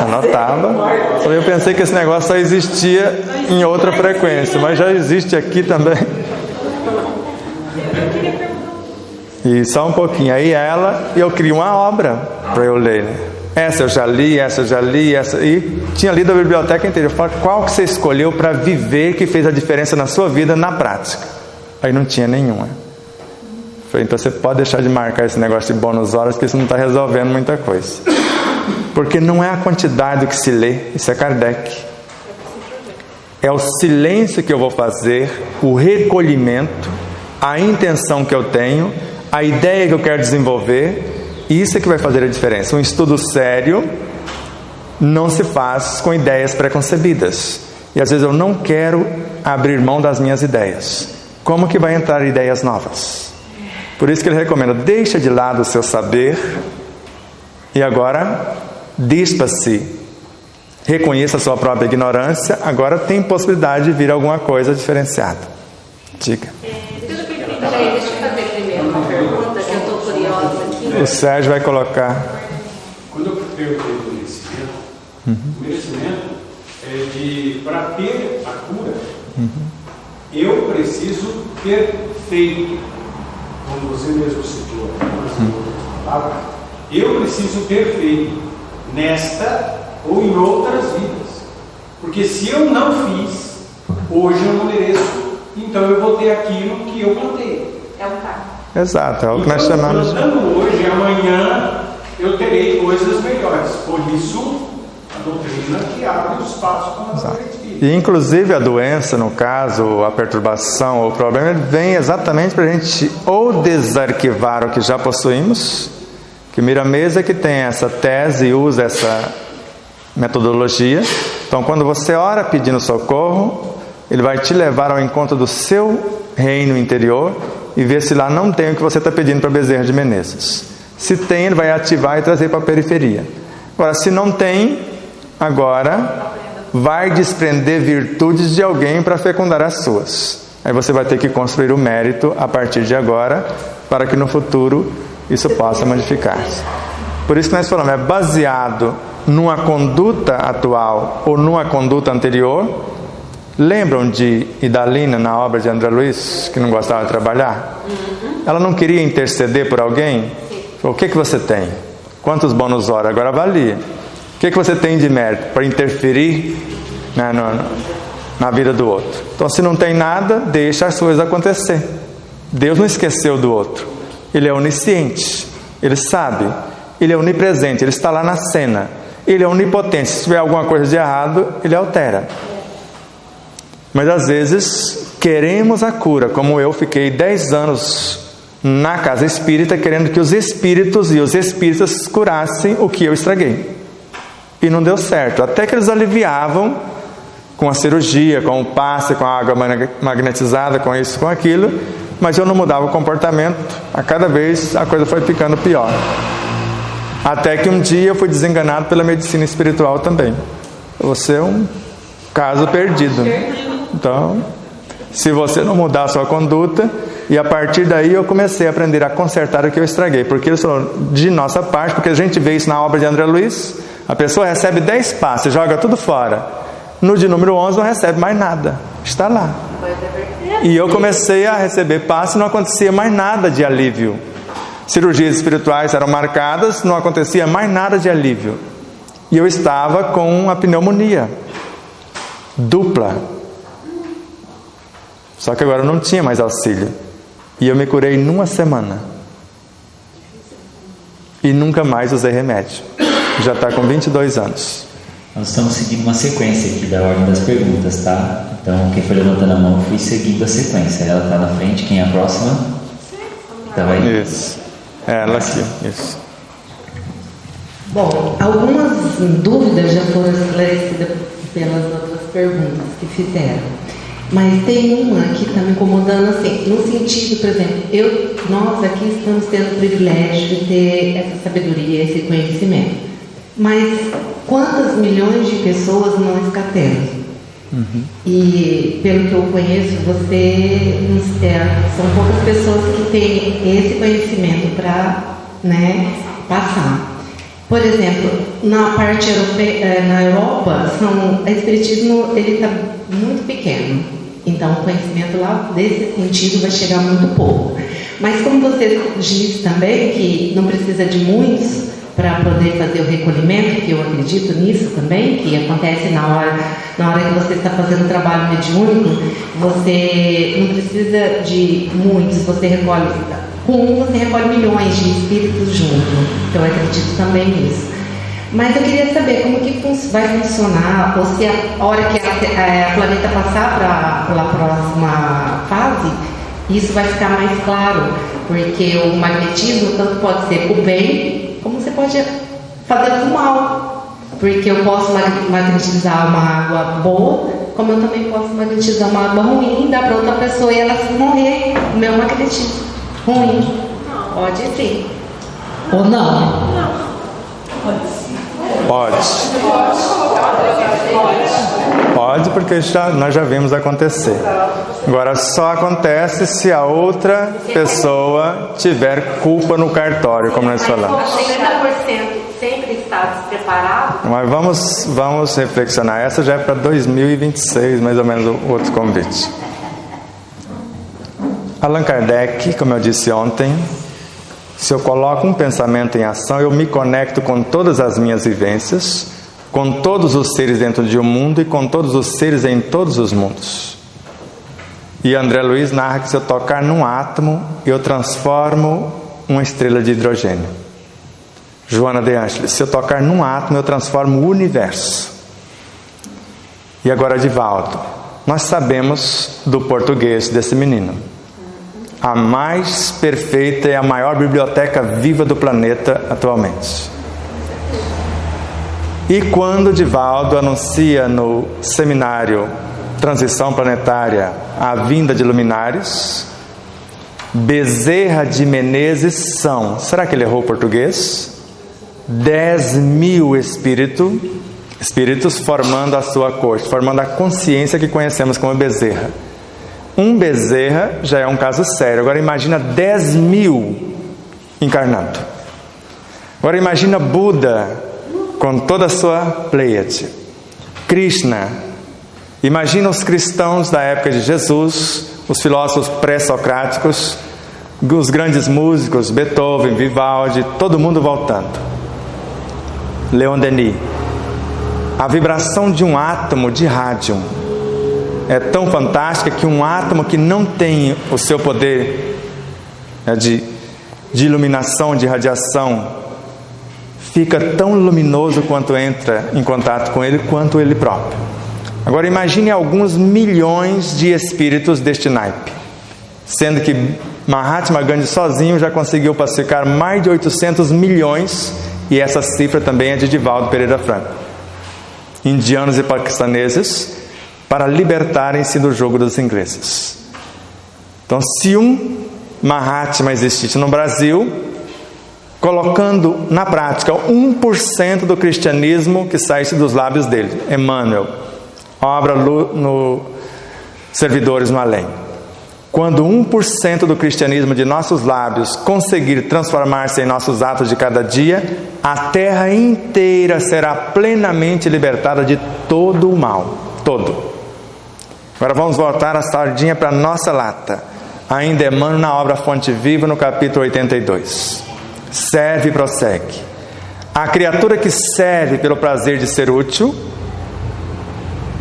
Anotava. Eu pensei que esse negócio só existia em outra frequência, mas já existe aqui também. E só um pouquinho. Aí eu crio uma obra para eu ler, né? Essa eu já li, essa eu já li, essa. E tinha lido a biblioteca inteira. Eu falo, qual que você escolheu para viver que fez a diferença na sua vida na prática? Aí não tinha nenhuma. Falei, então você pode deixar de marcar esse negócio de bônus horas, que isso não está resolvendo muita coisa. Porque não é a quantidade que se lê, isso é Kardec. É o silêncio que eu vou fazer, o recolhimento, a intenção que eu tenho, a ideia que eu quero desenvolver, isso é que vai fazer a diferença. Um estudo sério não se faz com ideias preconcebidas. E às vezes eu não quero abrir mão das minhas ideias. Como que vai entrar ideias novas? Por isso que ele recomenda, deixa de lado o seu saber e agora dispa-se, reconheça a sua própria ignorância, agora tem possibilidade de vir alguma coisa diferenciada. Diga. Deixa eu fazer primeiro uma pergunta que eu estou curiosa aqui. O Sérgio vai colocar. Quando eu perguntei do merecimento, o merecimento é de, para ter a cura, eu preciso ter feito, como você mesmo citou, eu preciso ter feito nesta ou em outras vidas, porque se eu não fiz, hoje eu não mereço, então eu vou ter aquilo que eu plantei. É um carro. Exato, é o que nós Então, chamamos. plantando hoje, amanhã eu terei coisas melhores. Por isso, a doutrina que abre os passos para a doutrina espírita. E inclusive a doença, no caso, a perturbação ou o problema, ele vem exatamente para a gente ou desarquivar o que já possuímos, que Miramês é que tem essa tese e usa essa metodologia. Então, quando você ora pedindo socorro, ele vai te levar ao encontro do seu reino interior e ver se lá não tem o que você está pedindo para Bezerra de Menezes. Se tem, ele vai ativar e trazer para a periferia. Agora, se não tem, agora vai desprender virtudes de alguém para fecundar as suas. Aí você vai ter que construir o mérito a partir de agora, para que no futuro isso possa modificar-se. Por isso que nós falamos, é baseado numa conduta atual ou numa conduta anterior. Lembram de Idalina na obra de André Luiz, que não gostava de trabalhar? Ela não queria interceder por alguém? O que você tem? Quantos bônus horas? Agora avalia. O que você tem de mérito para interferir na vida do outro? Então, se não tem nada, deixa as coisas acontecer. Deus não esqueceu do outro. Ele é onisciente, Ele sabe, Ele é onipresente, Ele está lá na cena, Ele é onipotente. Se tiver alguma coisa de errado, Ele altera. Mas às vezes queremos a cura, como eu fiquei 10 anos na casa espírita querendo que os espíritos e os espíritas curassem o que eu estraguei. E não deu certo, até que eles aliviavam com a cirurgia, com o passe, com a água magnetizada, com isso, com aquilo, mas eu não mudava o comportamento. A cada vez a coisa foi ficando pior. Até que um dia eu fui desenganado pela medicina espiritual também. Você é um caso perdido. Então, se você não mudar a sua conduta, e a partir daí eu comecei a aprender a consertar o que eu estraguei, porque eles falaram, de nossa parte, porque a gente vê isso na obra de André Luiz, a pessoa recebe 10 passes, joga tudo fora, no de número 11 não recebe mais nada, está lá. E eu comecei a receber passes e não acontecia mais nada de alívio. Cirurgias espirituais eram marcadas, não acontecia mais nada de alívio. E eu estava com uma pneumonia dupla. Só que agora eu não tinha mais auxílio. E eu me curei numa semana. E nunca mais usei remédio. Já está com 22 anos. Nós estamos seguindo uma sequência aqui da ordem das perguntas, tá? Então, quem foi levantando a mão, fui seguindo a sequência. Ela está na frente, quem é a próxima? Tá aí? Isso. Ela aqui, isso. Bom, algumas dúvidas já foram esclarecidas pelas outras perguntas que fizeram. Mas tem uma que está me incomodando assim, no sentido, por exemplo, nós aqui estamos tendo o privilégio de ter essa sabedoria, esse conhecimento. Mas quantas milhões de pessoas não está tendo? E pelo que eu conheço, são poucas pessoas que têm esse conhecimento para, né, passar. Por exemplo, na parte europeia, na Europa, o espiritismo está muito pequeno. Então, o conhecimento lá, desse sentido, vai chegar muito pouco. Mas como você disse também, que não precisa de muitos para poder fazer o recolhimento, que eu acredito nisso também, que acontece na hora que você está fazendo trabalho mediúnico, você não precisa de muitos, você recolhe... Com você recolhe milhões de espíritos junto. Então eu acredito também nisso. Mas eu queria saber como que vai funcionar, ou se a hora que a planeta passar para a próxima fase, isso vai ficar mais claro. Porque o magnetismo tanto pode ser o bem, como você pode fazer o mal. Porque eu posso magnetizar uma água boa, como eu também posso magnetizar uma água ruim, dar para outra pessoa e ela morrer. O meu magnetismo ruim. Pode sim. Ou não? Pode, porque nós já vimos acontecer. Agora, só acontece se a outra pessoa tiver culpa no cartório, como nós falamos. 50% sempre está despreparado. Mas vamos reflexionar. Essa já é para 2026, mais ou menos, o outro convite. Allan Kardec, como eu disse ontem, se eu coloco um pensamento em ação, eu me conecto com todas as minhas vivências, com todos os seres dentro de um mundo e com todos os seres em todos os mundos. E André Luiz narra que se eu tocar num átomo, eu transformo uma estrela de hidrogênio. Joana de Ângeles, se eu tocar num átomo, eu transformo o universo. E agora, Divaldo, nós sabemos do português desse menino. A mais perfeita e a maior biblioteca viva do planeta atualmente. E quando Divaldo anuncia no seminário Transição Planetária a vinda de luminares, Bezerra de Menezes são, será que ele errou o português? 10.000 espíritos formando a sua corte, formando a consciência que conhecemos como Bezerra. Um Bezerra já é um caso sério. Agora imagina 10.000 encarnando. Agora imagina Buda com toda a sua pleiade. Krishna. Imagina os cristãos da época de Jesus, os filósofos pré-socráticos, os grandes músicos, Beethoven, Vivaldi, todo mundo voltando. Leon Denis. A vibração de um átomo de rádio é tão fantástica que um átomo que não tem o seu poder de iluminação, de radiação, fica tão luminoso quanto entra em contato com ele, quanto ele próprio. Agora imagine alguns milhões de espíritos deste naipe, sendo que Mahatma Gandhi sozinho já conseguiu pacificar mais de 800 milhões, e essa cifra também é de Divaldo Pereira Franco. Indianos e paquistaneses, para libertarem-se do jogo dos ingleses. Então, se um Mahatma existisse no Brasil, colocando na prática 1% do cristianismo que saísse dos lábios dele, Emmanuel, obra no Servidores no Além. Quando 1% do cristianismo de nossos lábios conseguir transformar-se em nossos atos de cada dia, a terra inteira será plenamente libertada de todo o mal. Todo. Agora vamos voltar a sardinha para a nossa lata. Ainda Emmanuel na obra Fonte Viva, no capítulo 82. Serve e prossegue. A criatura que serve pelo prazer de ser útil,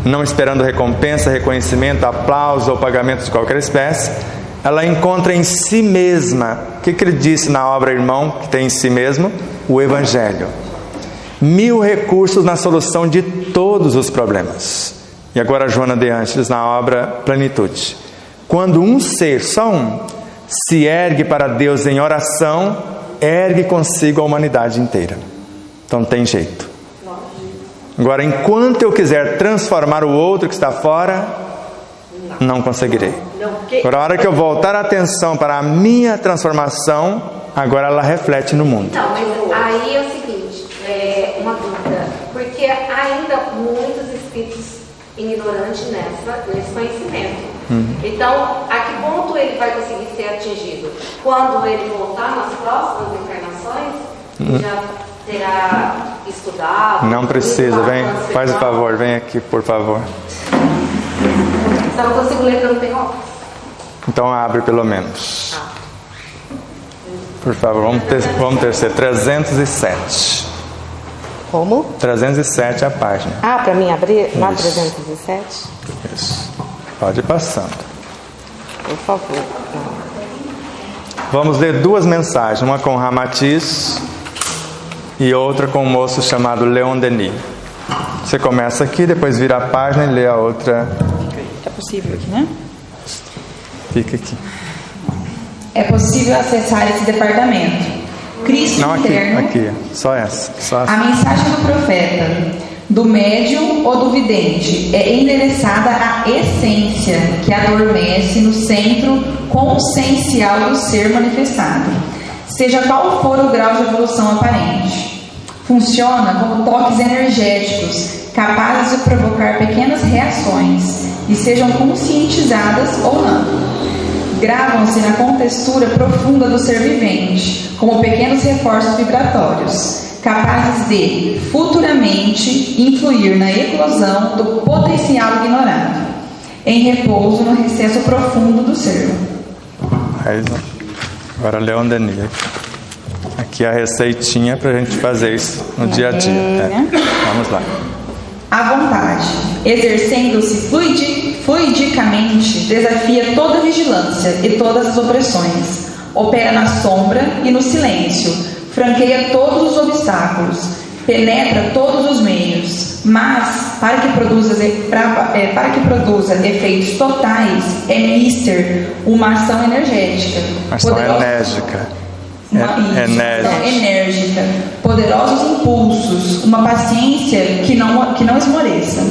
não esperando recompensa, reconhecimento, aplauso ou pagamento de qualquer espécie, ela encontra em si mesma, o que ele disse na obra Irmão, que tem em si mesmo? O Evangelho. 1000 recursos na solução de todos os problemas. E agora Joana de Ângeles na obra Plenitude. Quando um ser, só um, se ergue para Deus em oração, ergue consigo a humanidade inteira. Então tem jeito. Agora, enquanto eu quiser transformar o outro que está fora, não conseguirei. Agora, a hora que eu voltar a atenção para a minha transformação, agora ela reflete no mundo. Então, mas aí é o seguinte, uma dúvida, porque ainda muitos espíritos ignorantes nesse conhecimento. Então, a que ponto ele vai conseguir ser atingido? Quando ele voltar nas próximas encarnações, ele já terá estudado? Não precisa, vem, faz o favor, vem aqui, por favor. Então, eu consigo ler que eu não tenho óculos. Então abre pelo menos. Por favor, vamos terceiro. 307. Como? 307 é a página. Ah, para mim abrir na Isso. 307? Isso. Pode ir passando. Por favor. Vamos ler duas mensagens, uma com Ramatiz e outra com um moço chamado Leon Denis. Você começa aqui, depois vira a página e lê a outra. É possível aqui, né? Fica aqui. É possível acessar esse departamento. Cristo Não, aqui, interno. aqui. Só essa. A mensagem do profeta, do médium ou do vidente, é endereçada à essência que adormece no centro consciencial do ser manifestado, seja qual for o grau de evolução aparente. Funciona como toques energéticos, capazes de provocar pequenas reações, e sejam conscientizadas ou não. Gravam-se na contextura profunda do ser vivente, como pequenos reforços vibratórios, capazes de, futuramente, influir na eclosão do potencial ignorado, em repouso no recesso profundo do ser. Agora Leon Denis. Aqui a receitinha para a gente fazer isso no dia a dia. Vamos lá. À vontade, exercendo-se fluidicamente, desafia toda vigilância e todas as opressões, opera na sombra e no silêncio, franqueia todos os obstáculos, penetra todos os meios, mas, para que produza efeitos totais, é mister uma ação energética. Ação enérgica. Enérgica, poderosos impulsos, uma paciência que não esmoreça.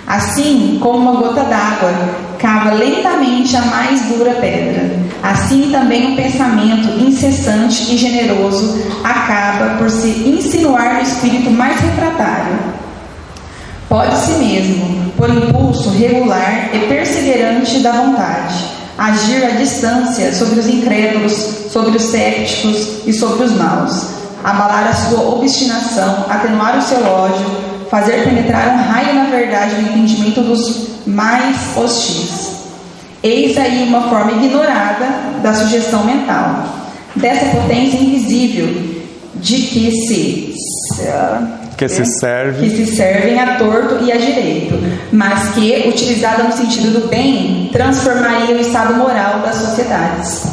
Assim como uma gota d'água cava lentamente a mais dura pedra, assim também um pensamento incessante e generoso acaba por se insinuar no espírito mais refratário. Pode-se mesmo, por impulso regular e perseverante da vontade, agir à distância sobre os incrédulos, sobre os céticos e sobre os maus, abalar a sua obstinação, atenuar o seu ódio, fazer penetrar um raio na verdade no entendimento dos mais hostis. Eis aí uma forma ignorada da sugestão mental, dessa potência invisível de que se servem a torto e a direito, mas que, utilizada no sentido do bem, transformaria o estado moral das sociedades.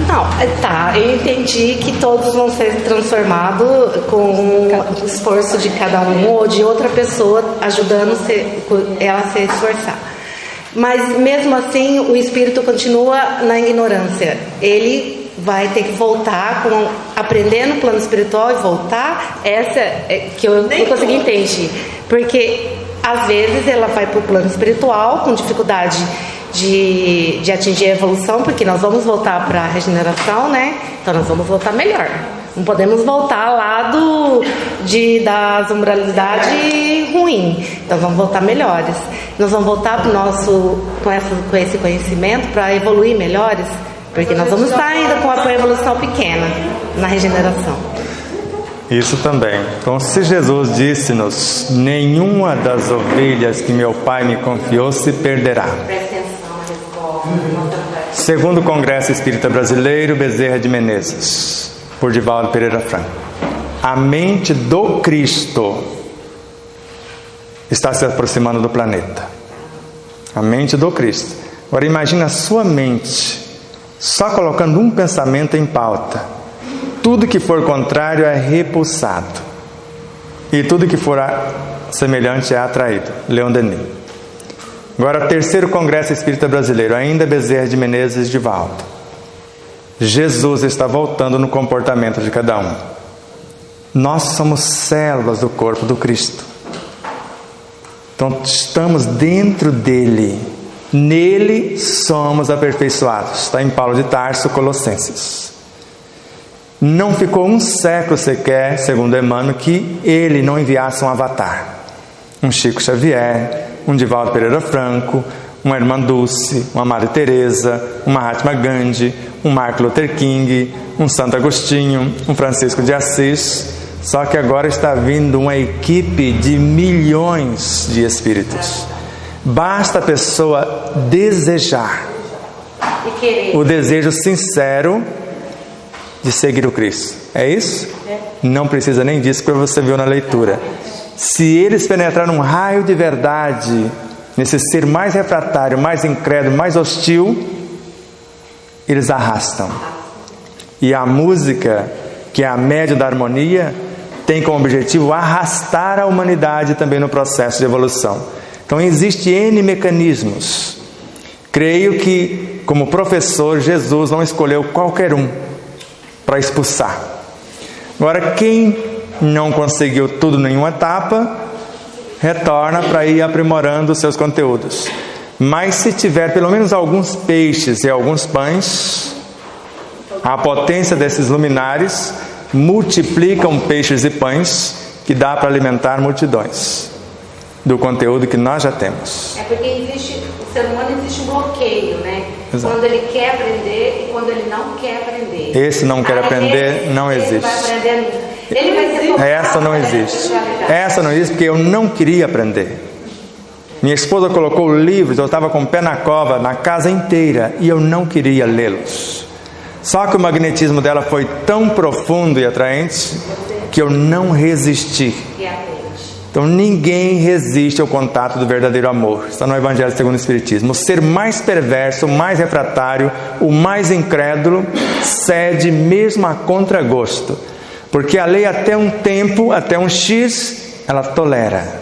Não, tá, eu entendi que todos vão ser transformados com o esforço de cada um ou de outra pessoa ajudando ela a se esforçar. Mas mesmo assim o espírito continua na ignorância. Ele vai ter que voltar, aprender no plano espiritual e voltar. Essa é que eu não consegui entender. Porque às vezes ela vai para o plano espiritual com dificuldade de atingir a evolução, porque nós vamos voltar para a regeneração, né? Então nós vamos voltar melhor. Não podemos voltar lá da umbralidade ruim. Então vamos voltar melhores. Nós vamos voltar pro com esse conhecimento para evoluir melhores, porque nós vamos estar ainda com a evolução pequena na regeneração. Isso também. Então, se Jesus disse-nos: nenhuma das ovelhas que meu Pai me confiou se perderá. Segundo o Congresso Espírita Brasileiro, Bezerra de Menezes, por Divaldo Pereira Franco. A mente do Cristo está se aproximando do planeta. A mente do Cristo. Agora imagine a sua mente só colocando um pensamento em pauta. Tudo que for contrário é repulsado, e tudo que for semelhante é atraído. Leon Denis. Agora, terceiro Congresso Espírita Brasileiro, ainda Bezerra de Menezes e Divaldo. Jesus está voltando no comportamento de cada um. Nós somos células do corpo do Cristo. Então estamos dentro dele. Nele somos aperfeiçoados. Está em Paulo de Tarso, Colossenses. Não ficou um século sequer, segundo Emmanuel, que ele não enviasse um avatar. Um Chico Xavier, um Divaldo Pereira Franco, uma Irmã Dulce, uma Madre Teresa, uma Mahatma Gandhi, um Martin Luther King, um Santo Agostinho, um Francisco de Assis. Só que agora está vindo uma equipe de milhões de espíritos. Basta a pessoa desejar, o desejo sincero de seguir o Cristo. É isso? Não precisa nem disso, porque você viu na leitura. Se eles penetrarem um raio de verdade nesse ser mais refratário, mais incrédulo, mais hostil, eles arrastam. E a música, que é a média da harmonia, tem como objetivo arrastar a humanidade também no processo de evolução. Então existem N mecanismos. Creio que, como professor, Jesus não escolheu qualquer um para expulsar. Agora, quem não conseguiu tudo em nenhuma etapa, retorna para ir aprimorando os seus conteúdos. Mas se tiver pelo menos alguns peixes e alguns pães, a potência desses luminares multiplicam peixes e pães que dá para alimentar multidões do conteúdo que nós já temos. É porque o ser humano existe um bloqueio, né? Exato. Quando ele quer aprender e quando ele não quer aprender. Esse não quer aprender, não existe. Vai aprender, ele vai ser tocado. Essa não existe. Essa não existe porque eu não queria aprender. Minha esposa colocou livros, eu estava com o pé na cova, na casa inteira, e eu não queria lê-los. Só que o magnetismo dela foi tão profundo e atraente que eu não resisti. Então ninguém resiste ao contato do verdadeiro amor. Está no Evangelho segundo o Espiritismo. O ser mais perverso, o mais refratário, o mais incrédulo, cede mesmo a contragosto. Porque a lei até um tempo, até um X, ela tolera.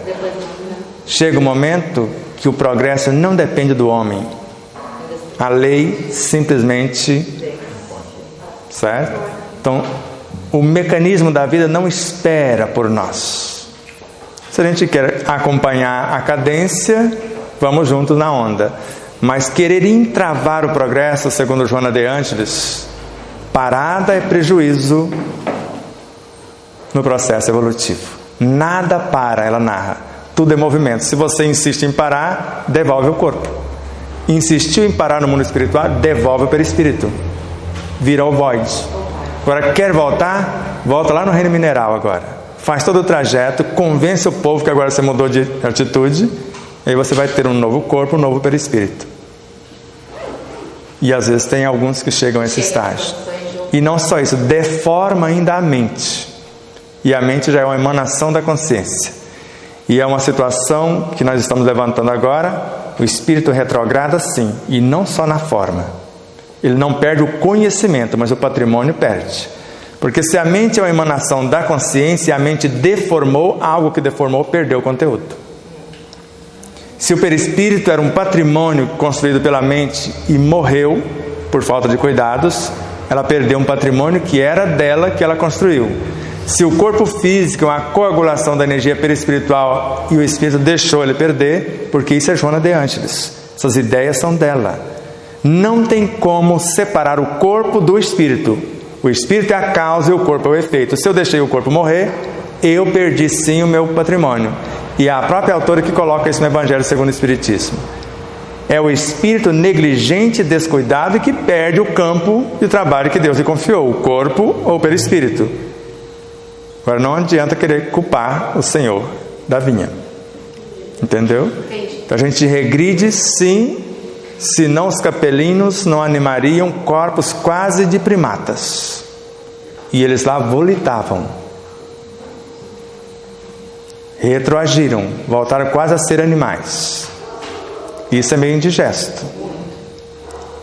Chega um momento que o progresso não depende do homem. A lei simplesmente... Certo? Então, o mecanismo da vida não espera por nós. Se a gente quer acompanhar a cadência, vamos juntos na onda. Mas querer entravar o progresso, segundo Joana de Ângeles, parada é prejuízo no processo evolutivo. Nada para, ela narra. Tudo é movimento. Se você insiste em parar, devolve o corpo. Insistiu em parar no mundo espiritual, devolve o perispírito. Vira o void. Agora quer voltar? Volta lá no reino mineral agora. Faz todo o trajeto, convence o povo que agora você mudou de atitude, e aí você vai ter um novo corpo, um novo perispírito. E às vezes tem alguns que chegam a esse estágio. E não só isso, deforma ainda a mente. E a mente já é uma emanação da consciência. E é uma situação que nós estamos levantando agora. O espírito retrograda sim, e não só na forma. Ele não perde o conhecimento, mas o patrimônio perde. Porque se a mente é uma emanação da consciência e a mente deformou, algo que deformou perdeu o conteúdo. Se o perispírito era um patrimônio construído pela mente e morreu por falta de cuidados, ela perdeu um patrimônio que era dela, que ela construiu. Se o corpo físico é uma coagulação da energia perispiritual e o espírito deixou ele perder, porque isso é Joana de Ângeles. Essas ideias são dela. Não tem como separar o corpo do espírito. O espírito é a causa e o corpo é o efeito. Se eu deixei o corpo morrer, eu perdi sim o meu patrimônio. E é a própria autora que coloca isso no Evangelho segundo o Espiritismo. É o espírito negligente, descuidado e que perde o campo de trabalho que Deus lhe confiou, o corpo ou o perispírito. Agora não adianta querer culpar o Senhor da vinha. Entendeu? Então a gente regride sim. Senão os capelinos não animariam corpos quase de primatas. E eles lá volitavam. Retroagiram, voltaram quase a ser animais. Isso é meio indigesto.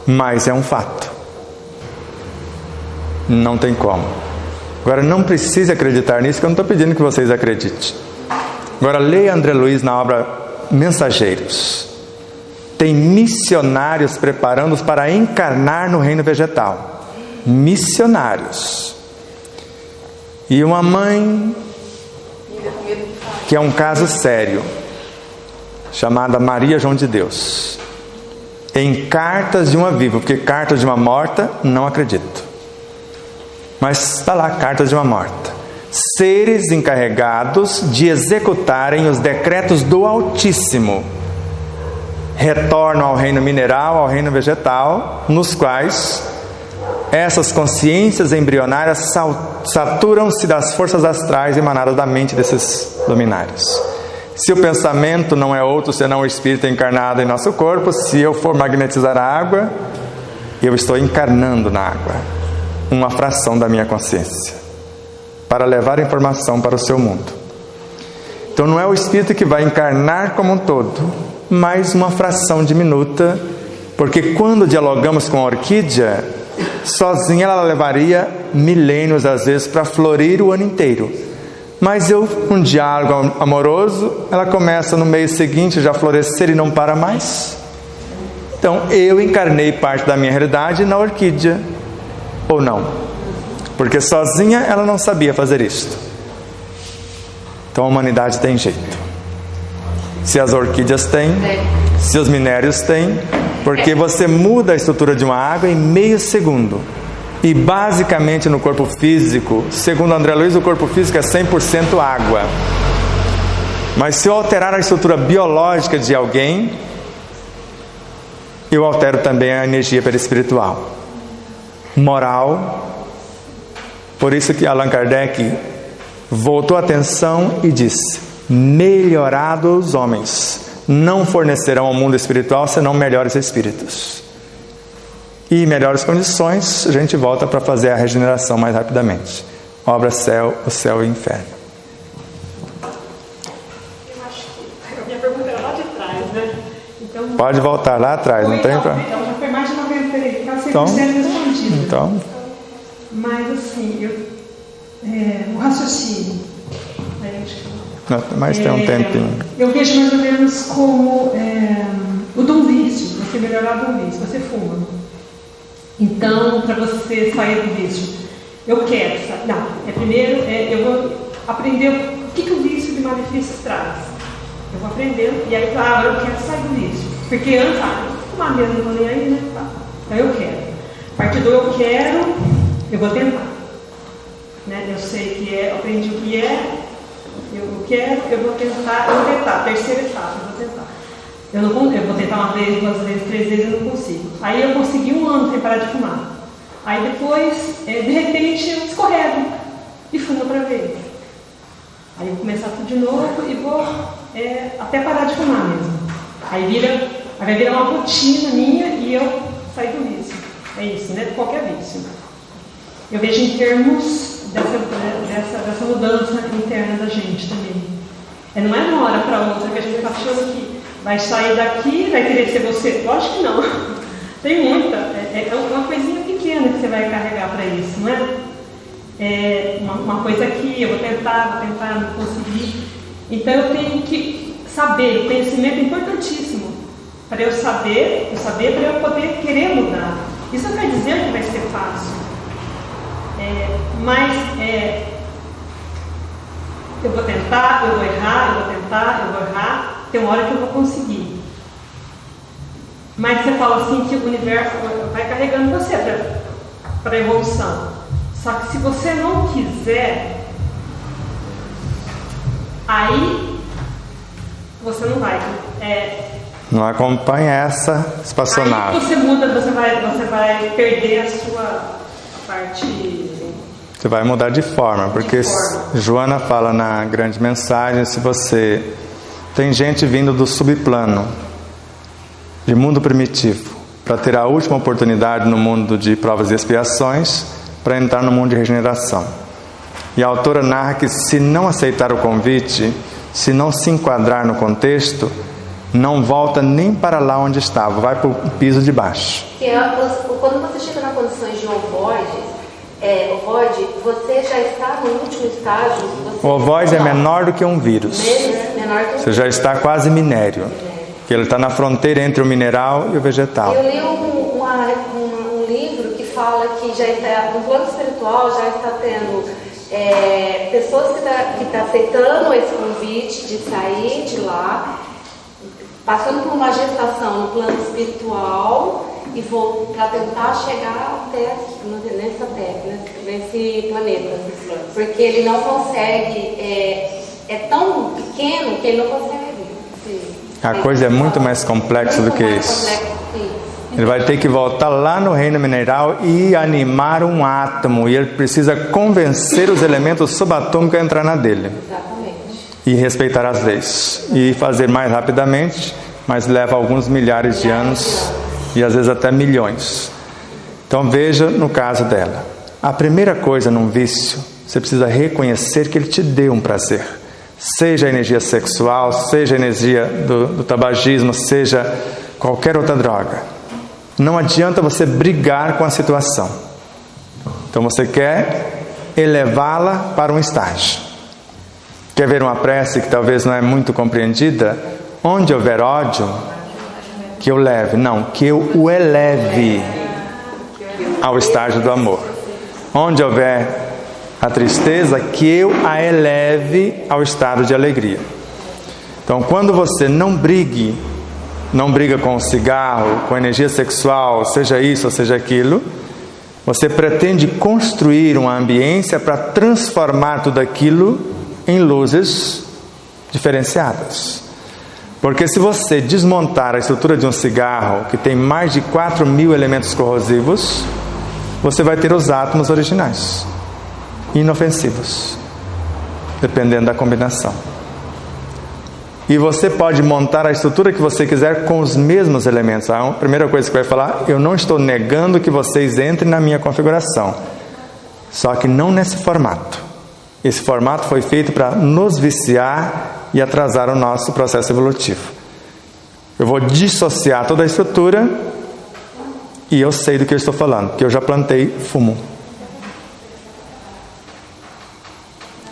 Mas é um fato. Não tem como. Agora não precisa acreditar nisso, que eu não estou pedindo que vocês acreditem. Agora leia André Luiz na obra Mensageiros. Tem missionários preparando-os para encarnar no reino vegetal. Missionários. E uma mãe, que é um caso sério, chamada Maria João de Deus, em cartas de uma viva, porque cartas de uma morta não acredito, mas está lá, cartas de uma morta. Seres encarregados de executarem os decretos do Altíssimo retornam ao reino mineral, ao reino vegetal, nos quais essas consciências embrionárias saturam-se das forças astrais emanadas da mente desses luminares. Se o pensamento não é outro senão o espírito encarnado em nosso corpo, se eu for magnetizar a água, eu estou encarnando na água uma fração da minha consciência, para levar a informação para o seu mundo. Então não é o espírito que vai encarnar como um todo, mas uma fração diminuta, porque quando dialogamos com a orquídea, sozinha ela levaria milênios às vezes para florir o ano inteiro. Mas um diálogo amoroso, ela começa no mês seguinte já florescer e não para mais. Então eu encarnei parte da minha realidade na orquídea, ou não? Porque sozinha ela não sabia fazer isto. Então a humanidade tem jeito. Se as orquídeas têm, se os minérios têm, porque você muda a estrutura de uma água em meio segundo. E basicamente no corpo físico, segundo André Luiz, o corpo físico é 100% água. Mas se eu alterar a estrutura biológica de alguém, eu altero também a energia perispiritual, moral. Por isso que Allan Kardec voltou a atenção e disse: melhorados os homens não fornecerão ao mundo espiritual senão melhores espíritos. E em melhores condições a gente volta para fazer a regeneração mais rapidamente. Obra céu, o céu e o inferno. Eu acho que a minha pergunta era lá de trás, né? Então, pode voltar lá atrás, não tem problema. Então, foi mais de 90%, respondido. Então. Mas assim, o raciocínio. Mas tem um tempinho. Eu vejo mais ou menos como o dom vício, você melhorar o dom vício, você fuma. Então, para você sair do vício, eu quero, não, primeiro eu vou aprender o que o vício de malefícios traz. Eu vou aprendendo, e aí, claro, eu quero sair do vício. Porque antes, fumar mesmo, não vou nem aí, né? Então eu quero. A partir do eu quero, eu vou tentar. Né? Eu sei que eu aprendi o que eu quero, eu vou tentar, terceira etapa, eu vou tentar. Eu vou tentar uma vez, 2 vezes, 3 vezes, eu não consigo. Aí eu consegui 1 ano sem parar de fumar. Aí depois, de repente, eu escorrego e fumo outra vez. Aí eu vou começar tudo de novo e vou até parar de fumar mesmo. Aí vai virar uma rotina minha e eu saio do vício. É isso, né? Qualquer vício. Eu vejo em termos dessa mudança interna da gente também. Não é de uma hora para outra que a gente está achando que vai sair daqui, vai querer ser você. Lógico que não. Tem muita. É uma coisinha pequena que você vai carregar para isso, não é? É uma coisa aqui, eu vou tentar, não conseguir. Então eu tenho que saber, o conhecimento é importantíssimo para eu saber para eu poder querer mudar. Isso não quer dizer que vai ser fácil. Mas eu vou tentar, eu vou errar, eu vou tentar, eu vou errar, tem uma hora que eu vou conseguir. Mas você fala assim que o universo vai carregando você para a evolução. Só que se você não quiser, aí você não vai. Não acompanha essa espaçonave. Aí você muda, você vai perder a sua parte. Você vai mudar de forma, porque Joana fala na grande mensagem, se você tem gente vindo do subplano, de mundo primitivo, para ter a última oportunidade no mundo de provas e expiações, para entrar no mundo de regeneração. E a autora narra que se não aceitar o convite, se não se enquadrar no contexto, não volta nem para lá onde estava, vai para o piso de baixo. Quando você chega na condição de ovoide, você já está no último estágio. O ovoide é menor do que um vírus. Menor do que você já está quase minério, que ele está na fronteira entre o mineral e o vegetal. Eu li um livro que fala que já está no plano espiritual, já está tendo pessoas que estão aceitando esse convite de sair de lá passando por uma gestação no plano espiritual e vou para tentar chegar até nessa Terra, nesse planeta, porque ele não consegue, é tão pequeno que ele não consegue. A coisa é muito mais complexa do que isso. Ele vai ter que voltar lá no reino mineral e animar um átomo, e ele precisa convencer os elementos subatômicos a entrar na dele. Exatamente. E respeitar as leis e fazer mais rapidamente, mas leva alguns milhares de anos e às vezes até milhões. Então veja no caso dela, a primeira coisa num vício, você precisa reconhecer que ele te deu um prazer, seja a energia sexual, seja a energia do tabagismo, seja qualquer outra droga. Não adianta você brigar com a situação. Então você quer elevá-la para um estágio. Quer ver uma prece que talvez não é muito compreendida? Onde houver ódio, que eu leve. Não, que eu o eleve ao estágio do amor. Onde houver a tristeza, que eu a eleve ao estado de alegria. Então, quando você não briga com o cigarro, com a energia sexual, seja isso ou seja aquilo, você pretende construir uma ambiência para transformar tudo aquilo em luzes diferenciadas. Porque se você desmontar a estrutura de um cigarro que tem mais de 4.000 elementos corrosivos, você vai ter os átomos originais, inofensivos, dependendo da combinação. E você pode montar a estrutura que você quiser com os mesmos elementos. A primeira coisa que vai falar, eu não estou negando que vocês entrem na minha configuração, só que não nesse formato. Esse formato foi feito para nos viciar e atrasar o nosso processo evolutivo. Eu vou dissociar toda a estrutura e eu sei do que eu estou falando, porque eu já plantei fumo.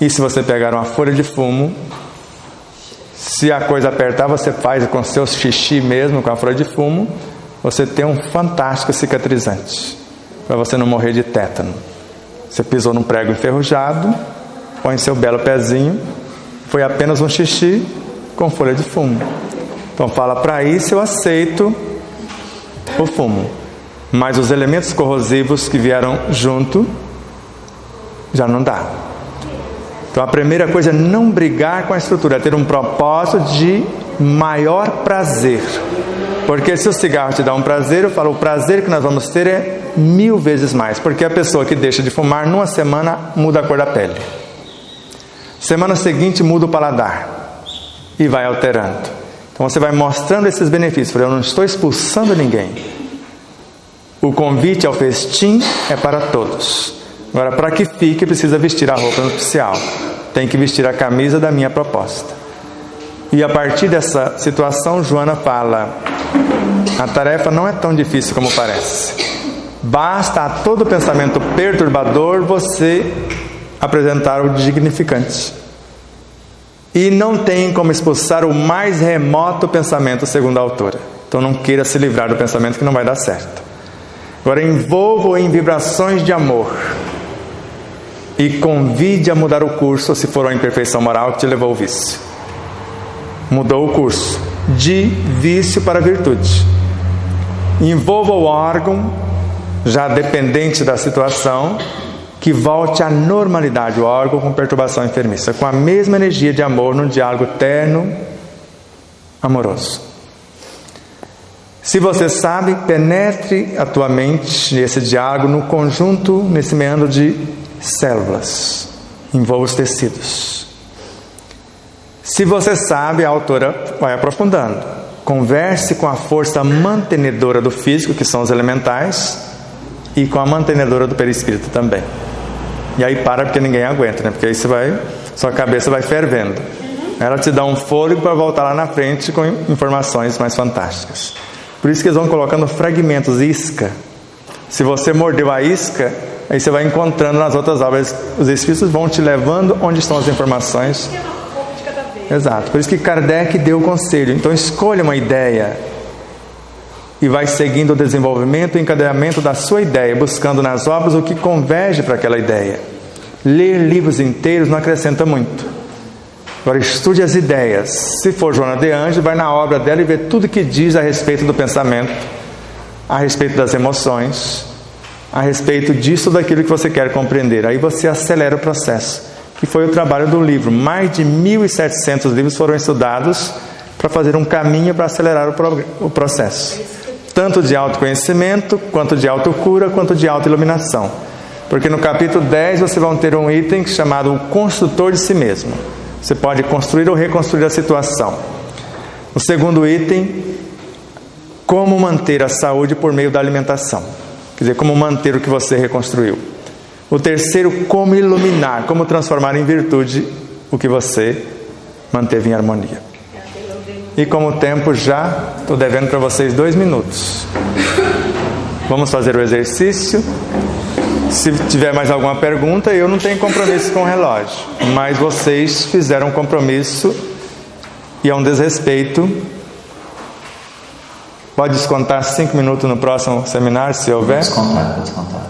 E se você pegar uma folha de fumo, se a coisa apertar, você faz com seu xixi mesmo, com a folha de fumo, você tem um fantástico cicatrizante, para você não morrer de tétano. Você pisou num prego enferrujado, põe seu belo pezinho, foi apenas um xixi com folha de fumo. Então fala, para isso eu aceito o fumo, mas os elementos corrosivos que vieram junto, já não dá. Então a primeira coisa é não brigar com a estrutura, é ter um propósito de maior prazer. Porque se o cigarro te dá um prazer, eu falo, o prazer que nós vamos ter é 1000 vezes mais. Porque a pessoa que deixa de fumar, numa semana, muda a cor da pele. Semana seguinte, muda o paladar. E vai alterando. Então você vai mostrando esses benefícios. Eu não estou expulsando ninguém. O convite ao festim é para todos. Agora, para que fique, precisa vestir a roupa nupcial. Tem que vestir a camisa da minha proposta. E a partir dessa situação, Joana fala, a tarefa não é tão difícil como parece. Basta a todo pensamento perturbador você apresentar o dignificante. E não tem como expulsar o mais remoto pensamento, segundo a autora. Então não queira se livrar do pensamento que não vai dar certo. Agora envolva-o em vibrações de amor. E convide a mudar o curso, se for uma imperfeição moral que te levou ao vício. Mudou o curso de vício para virtude. Envolva o órgão, já dependente da situação, que volte à normalidade, o órgão com perturbação enfermiça, com a mesma energia de amor, num diálogo terno, amoroso. Se você sabe, penetre a tua mente nesse diálogo, no conjunto, nesse meandro de células, envolva os tecidos. Se você sabe, a autora vai aprofundando. Converse com a força mantenedora do físico, que são os elementais, e com a mantenedora do perispírito também. E aí para, porque ninguém aguenta, né? Porque aí sua cabeça vai fervendo. Ela te dá um fôlego para voltar lá na frente com informações mais fantásticas. Por isso que eles vão colocando fragmentos, isca. Se você mordeu a isca, aí você vai encontrando nas outras obras. Os espíritos vão te levando onde estão as informações. Exato. Por isso que Kardec deu o conselho. Então escolha uma ideia e vai seguindo o desenvolvimento e encadeamento da sua ideia, buscando nas obras o que converge para aquela ideia. Ler livros inteiros não acrescenta muito. Agora estude as ideias. Se for Joana de Ângeles, vai na obra dela e vê tudo que diz a respeito do pensamento, a respeito das emoções, a respeito disso, daquilo que você quer compreender. Aí você acelera o processo, que foi o trabalho do livro. Mais de 1.700 livros foram estudados para fazer um caminho para acelerar o processo, tanto de autoconhecimento, quanto de autocura, quanto de autoiluminação. Porque no capítulo 10 você vai ter um item chamado o construtor de si mesmo. Você pode construir ou reconstruir a situação. O segundo item, como manter a saúde por meio da alimentação. Quer dizer, como manter o que você reconstruiu. O terceiro, como iluminar, como transformar em virtude o que você manteve em harmonia. E como o tempo já, estou devendo para vocês 2 minutos. Vamos fazer o exercício. Se tiver mais alguma pergunta, eu não tenho compromisso com o relógio, mas vocês fizeram um compromisso e é um desrespeito. Pode descontar 5 minutos no próximo seminário, se houver? Pode descontar.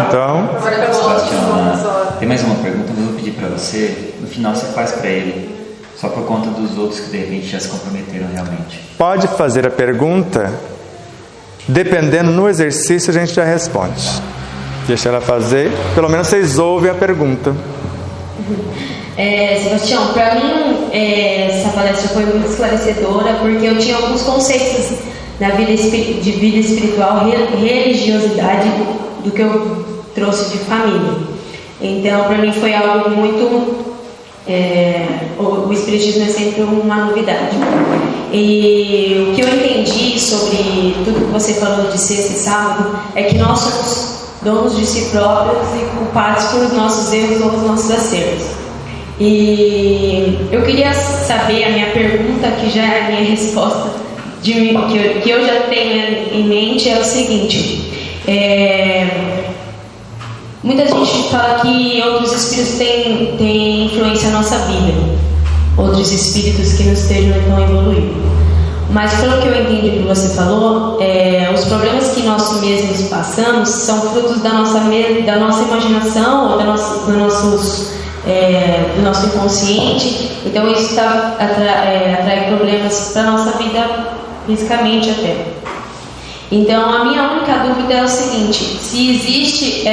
Então, Sebastião, tem mais uma pergunta, mas eu vou pedir para você, no final você faz para ele, só por conta dos outros que de repente já se comprometeram realmente. Pode fazer a pergunta. Dependendo no exercício, a gente já responde. Deixa ela fazer. Pelo menos vocês ouvem a pergunta. Sebastião, para mim essa palestra foi muito esclarecedora, porque eu tinha alguns conceitos na vida de vida espiritual, religiosidade, do que eu trouxe de família. Então, para mim foi algo muito... o Espiritismo é sempre uma novidade. E o que eu entendi sobre tudo que você falou de sexta e sábado é que nós somos donos de si próprios e culpados pelos nossos erros ou os nossos acertos. E eu queria saber, a minha pergunta, que já é a minha resposta, que eu já tenho em mente, é o seguinte: muita gente fala que outros espíritos têm influência na nossa vida, outros espíritos que não estejam tão evoluídos. Mas pelo que eu entendi que você falou, os problemas que nós mesmos passamos são frutos da nossa imaginação ou do nosso inconsciente. Então isso atrai problemas para a nossa vida fisicamente até. Então a minha única dúvida é o seguinte: se existe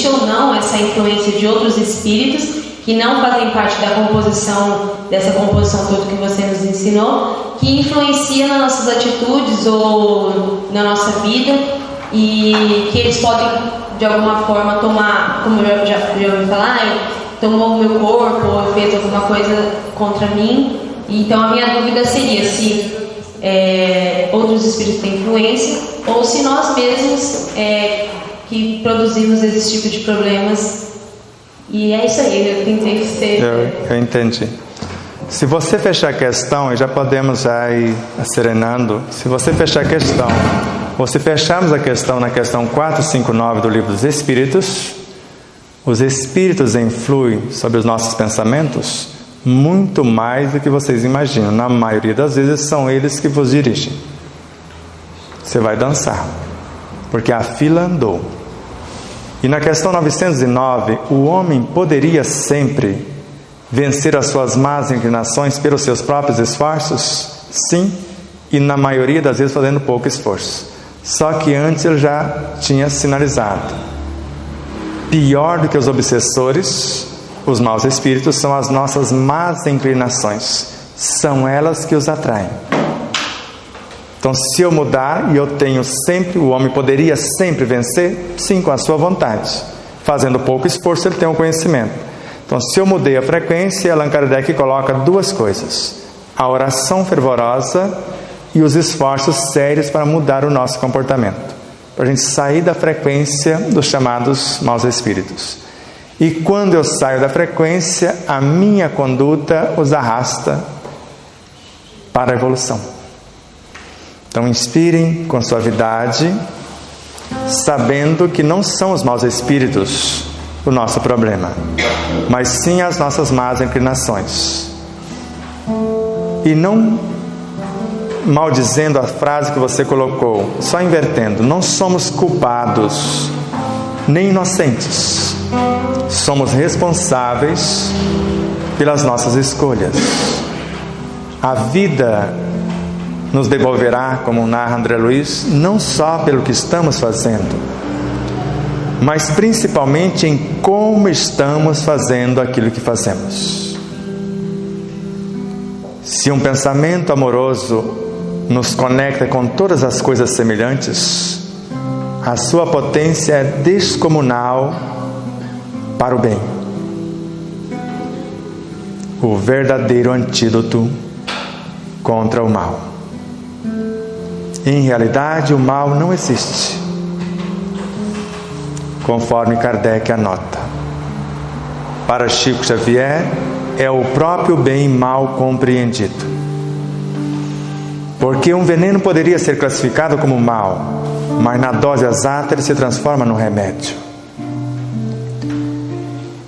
ou não essa influência de outros espíritos que não fazem parte dessa composição toda que você nos ensinou, que influencia nas nossas atitudes ou na nossa vida, e que eles podem de alguma forma tomar, como eu já ouvi falar, tomou o meu corpo ou fez alguma coisa contra mim. Então a minha dúvida seria se outros espíritos têm influência, ou se nós mesmos que produzimos esse tipo de problemas. E é isso aí, eu tentei ser... Eu entendi. Se você fechar a questão, e já podemos ir serenando, se você fechar a questão, ou se fecharmos a questão na questão 459 do Livro dos Espíritos, os Espíritos influem sobre os nossos pensamentos muito mais do que vocês imaginam. Na maioria das vezes são eles que vos dirigem. Você vai dançar, porque a fila andou. E na questão 909, o homem poderia sempre vencer as suas más inclinações pelos seus próprios esforços? Sim, e na maioria das vezes fazendo pouco esforço. Só que antes ele já tinha sinalizado. Pior do que os obsessores, os maus espíritos, são as nossas más inclinações. São elas que os atraem. Então, se eu mudar, e eu tenho sempre, o homem poderia sempre vencer? Sim, com a sua vontade. Fazendo pouco esforço, ele tem um conhecimento. Então, se eu mudei a frequência, Allan Kardec coloca 2 coisas: a oração fervorosa e os esforços sérios para mudar o nosso comportamento, para a gente sair da frequência dos chamados maus espíritos. E quando eu saio da frequência, a minha conduta os arrasta para a evolução. Então inspirem com suavidade, sabendo que não são os maus espíritos o nosso problema, mas sim as nossas más inclinações. E não maldizendo a frase que você colocou, só invertendo: não somos culpados nem inocentes. somos responsáveis pelas nossas escolhas. A vida nos devolverá, como narra André Luiz, não só pelo que estamos fazendo, mas principalmente em como estamos fazendo aquilo que fazemos. Se um pensamento amoroso nos conecta com todas as coisas semelhantes, a sua potência é descomunal para o bem. O verdadeiro antídoto contra o mal. Em realidade, o mal não existe, conforme Kardec anota. Para Chico Xavier, é o próprio bem mal compreendido. Porque um veneno poderia ser classificado como mal, mas na dose exata ele se transforma no remédio.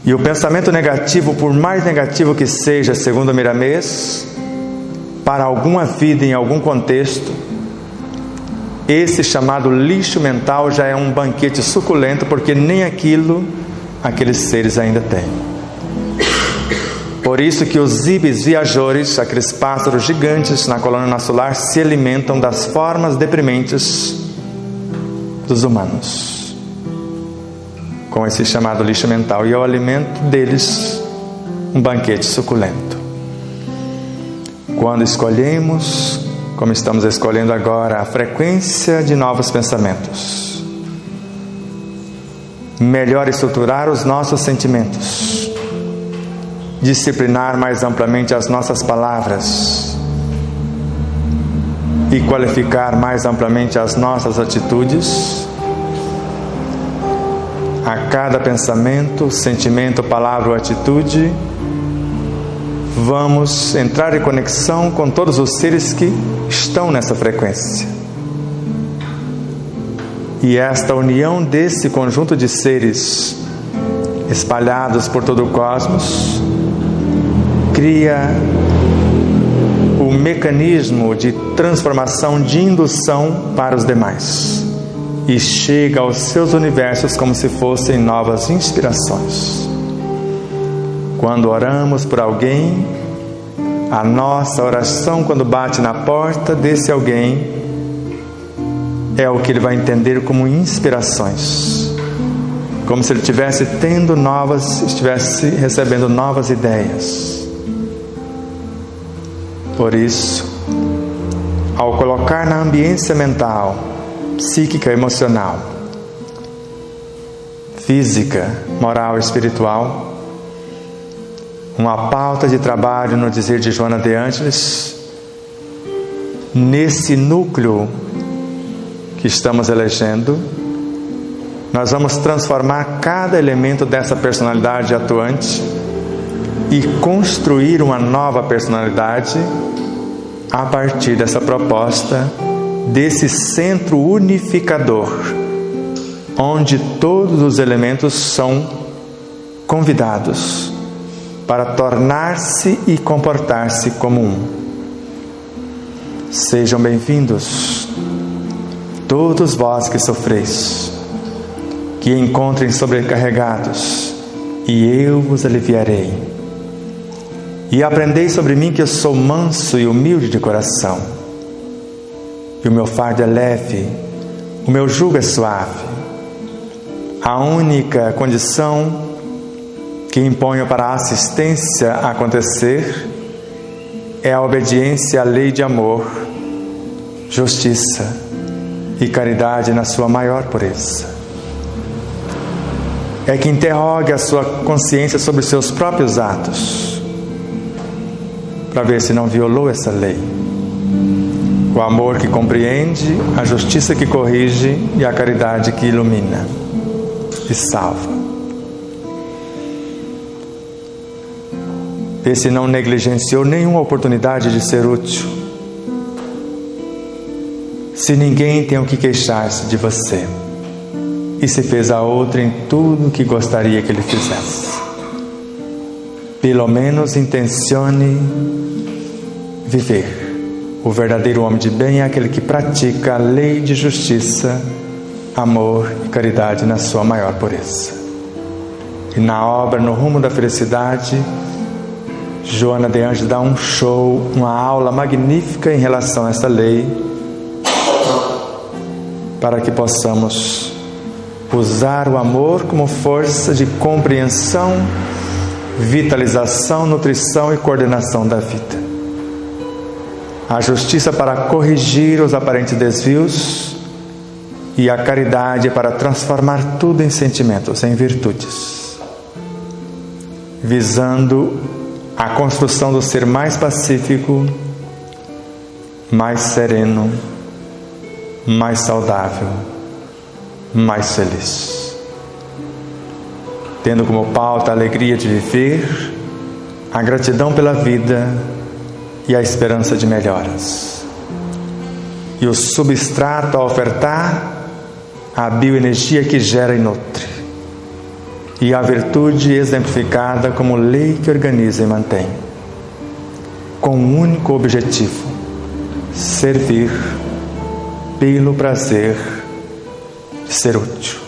E o pensamento negativo, por mais negativo que seja, segundo Miramês, para alguma vida em algum contexto, esse chamado lixo mental já é um banquete suculento, porque nem aquilo aqueles seres ainda têm. Por isso que os ibis viajores, aqueles pássaros gigantes na colônia solar, se alimentam das formas deprimentes dos humanos, com esse chamado lixo mental, e é o alimento deles um banquete suculento. Quando escolhemos, como estamos escolhendo agora, a frequência de novos pensamentos, melhor estruturar os nossos sentimentos, disciplinar mais amplamente as nossas palavras e qualificar mais amplamente as nossas atitudes, a cada pensamento, sentimento, palavra ou atitude, vamos entrar em conexão com todos os seres que estão nessa frequência. E esta união desse conjunto de seres espalhados por todo o cosmos cria o mecanismo de transformação, de indução para os demais, e chega aos seus universos como se fossem novas inspirações. Quando oramos por alguém, a nossa oração, quando bate na porta desse alguém, é o que ele vai entender como inspirações, como se ele estivesse estivesse recebendo novas ideias. Por isso, ao colocar na ambiência mental, psíquica, emocional, física, moral e espiritual, uma pauta de trabalho, no dizer de Joana de Ângeles, nesse núcleo que estamos elegendo, nós vamos transformar cada elemento dessa personalidade atuante e construir uma nova personalidade a partir dessa proposta, desse centro unificador, onde todos os elementos são convidados para tornar-se e comportar-se como um. Sejam bem-vindos, todos vós que sofreis, que encontrem sobrecarregados, e eu vos aliviarei. E aprendei sobre mim, que eu sou manso e humilde de coração, e o meu fardo é leve, o meu jugo é suave. A única condição que imponho para a assistência a acontecer é a obediência à lei de amor, justiça e caridade na sua maior pureza. É que interrogue a sua consciência sobre os seus próprios atos, para ver se não violou essa lei. O amor que compreende, a justiça que corrige e a caridade que ilumina e salva. Vê se não negligenciou nenhuma oportunidade de ser útil. Se ninguém tem o que queixar-se de você, e se fez a outra em tudo o que gostaria que ele fizesse. Pelo menos intencione viver. O verdadeiro homem de bem é aquele que pratica a lei de justiça, amor e caridade na sua maior pureza. E na obra No Rumo da Felicidade, Joana de Anjos dá um show, uma aula magnífica em relação a essa lei, para que possamos usar o amor como força de compreensão, vitalização, nutrição e coordenação da vida. A justiça para corrigir os aparentes desvios e a caridade para transformar tudo em sentimentos, em virtudes, visando a construção do ser mais pacífico, mais sereno, mais saudável, mais feliz, tendo como pauta a alegria de viver, a gratidão pela vida e a esperança de melhoras, e o substrato a ofertar, a bioenergia que gera e nutre, e a virtude exemplificada como lei que organiza e mantém, com um único objetivo: servir pelo prazer de ser útil,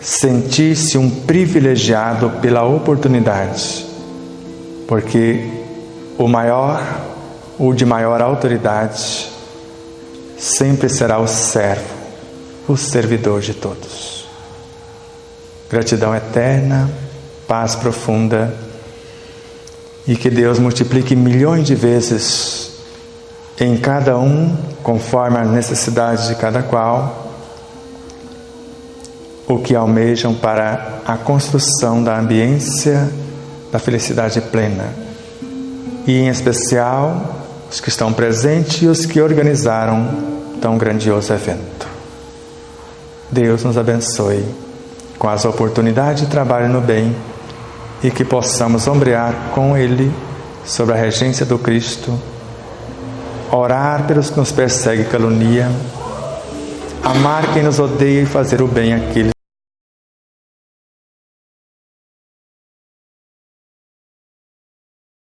sentir-se um privilegiado pela oportunidade, porque o maior, o de maior autoridade, sempre será o servo, o servidor de todos. Gratidão eterna, paz profunda, e que Deus multiplique milhões de vezes em cada um, conforme a necessidade de cada qual, o que almejam para a construção da ambiência da felicidade plena, e em especial os que estão presentes e os que organizaram tão grandioso evento. Deus nos abençoe com as oportunidades de trabalho no bem, e que possamos ombrear com Ele sobre a regência do Cristo, orar pelos que nos perseguem e caluniam, amar quem nos odeia e fazer o bem àqueles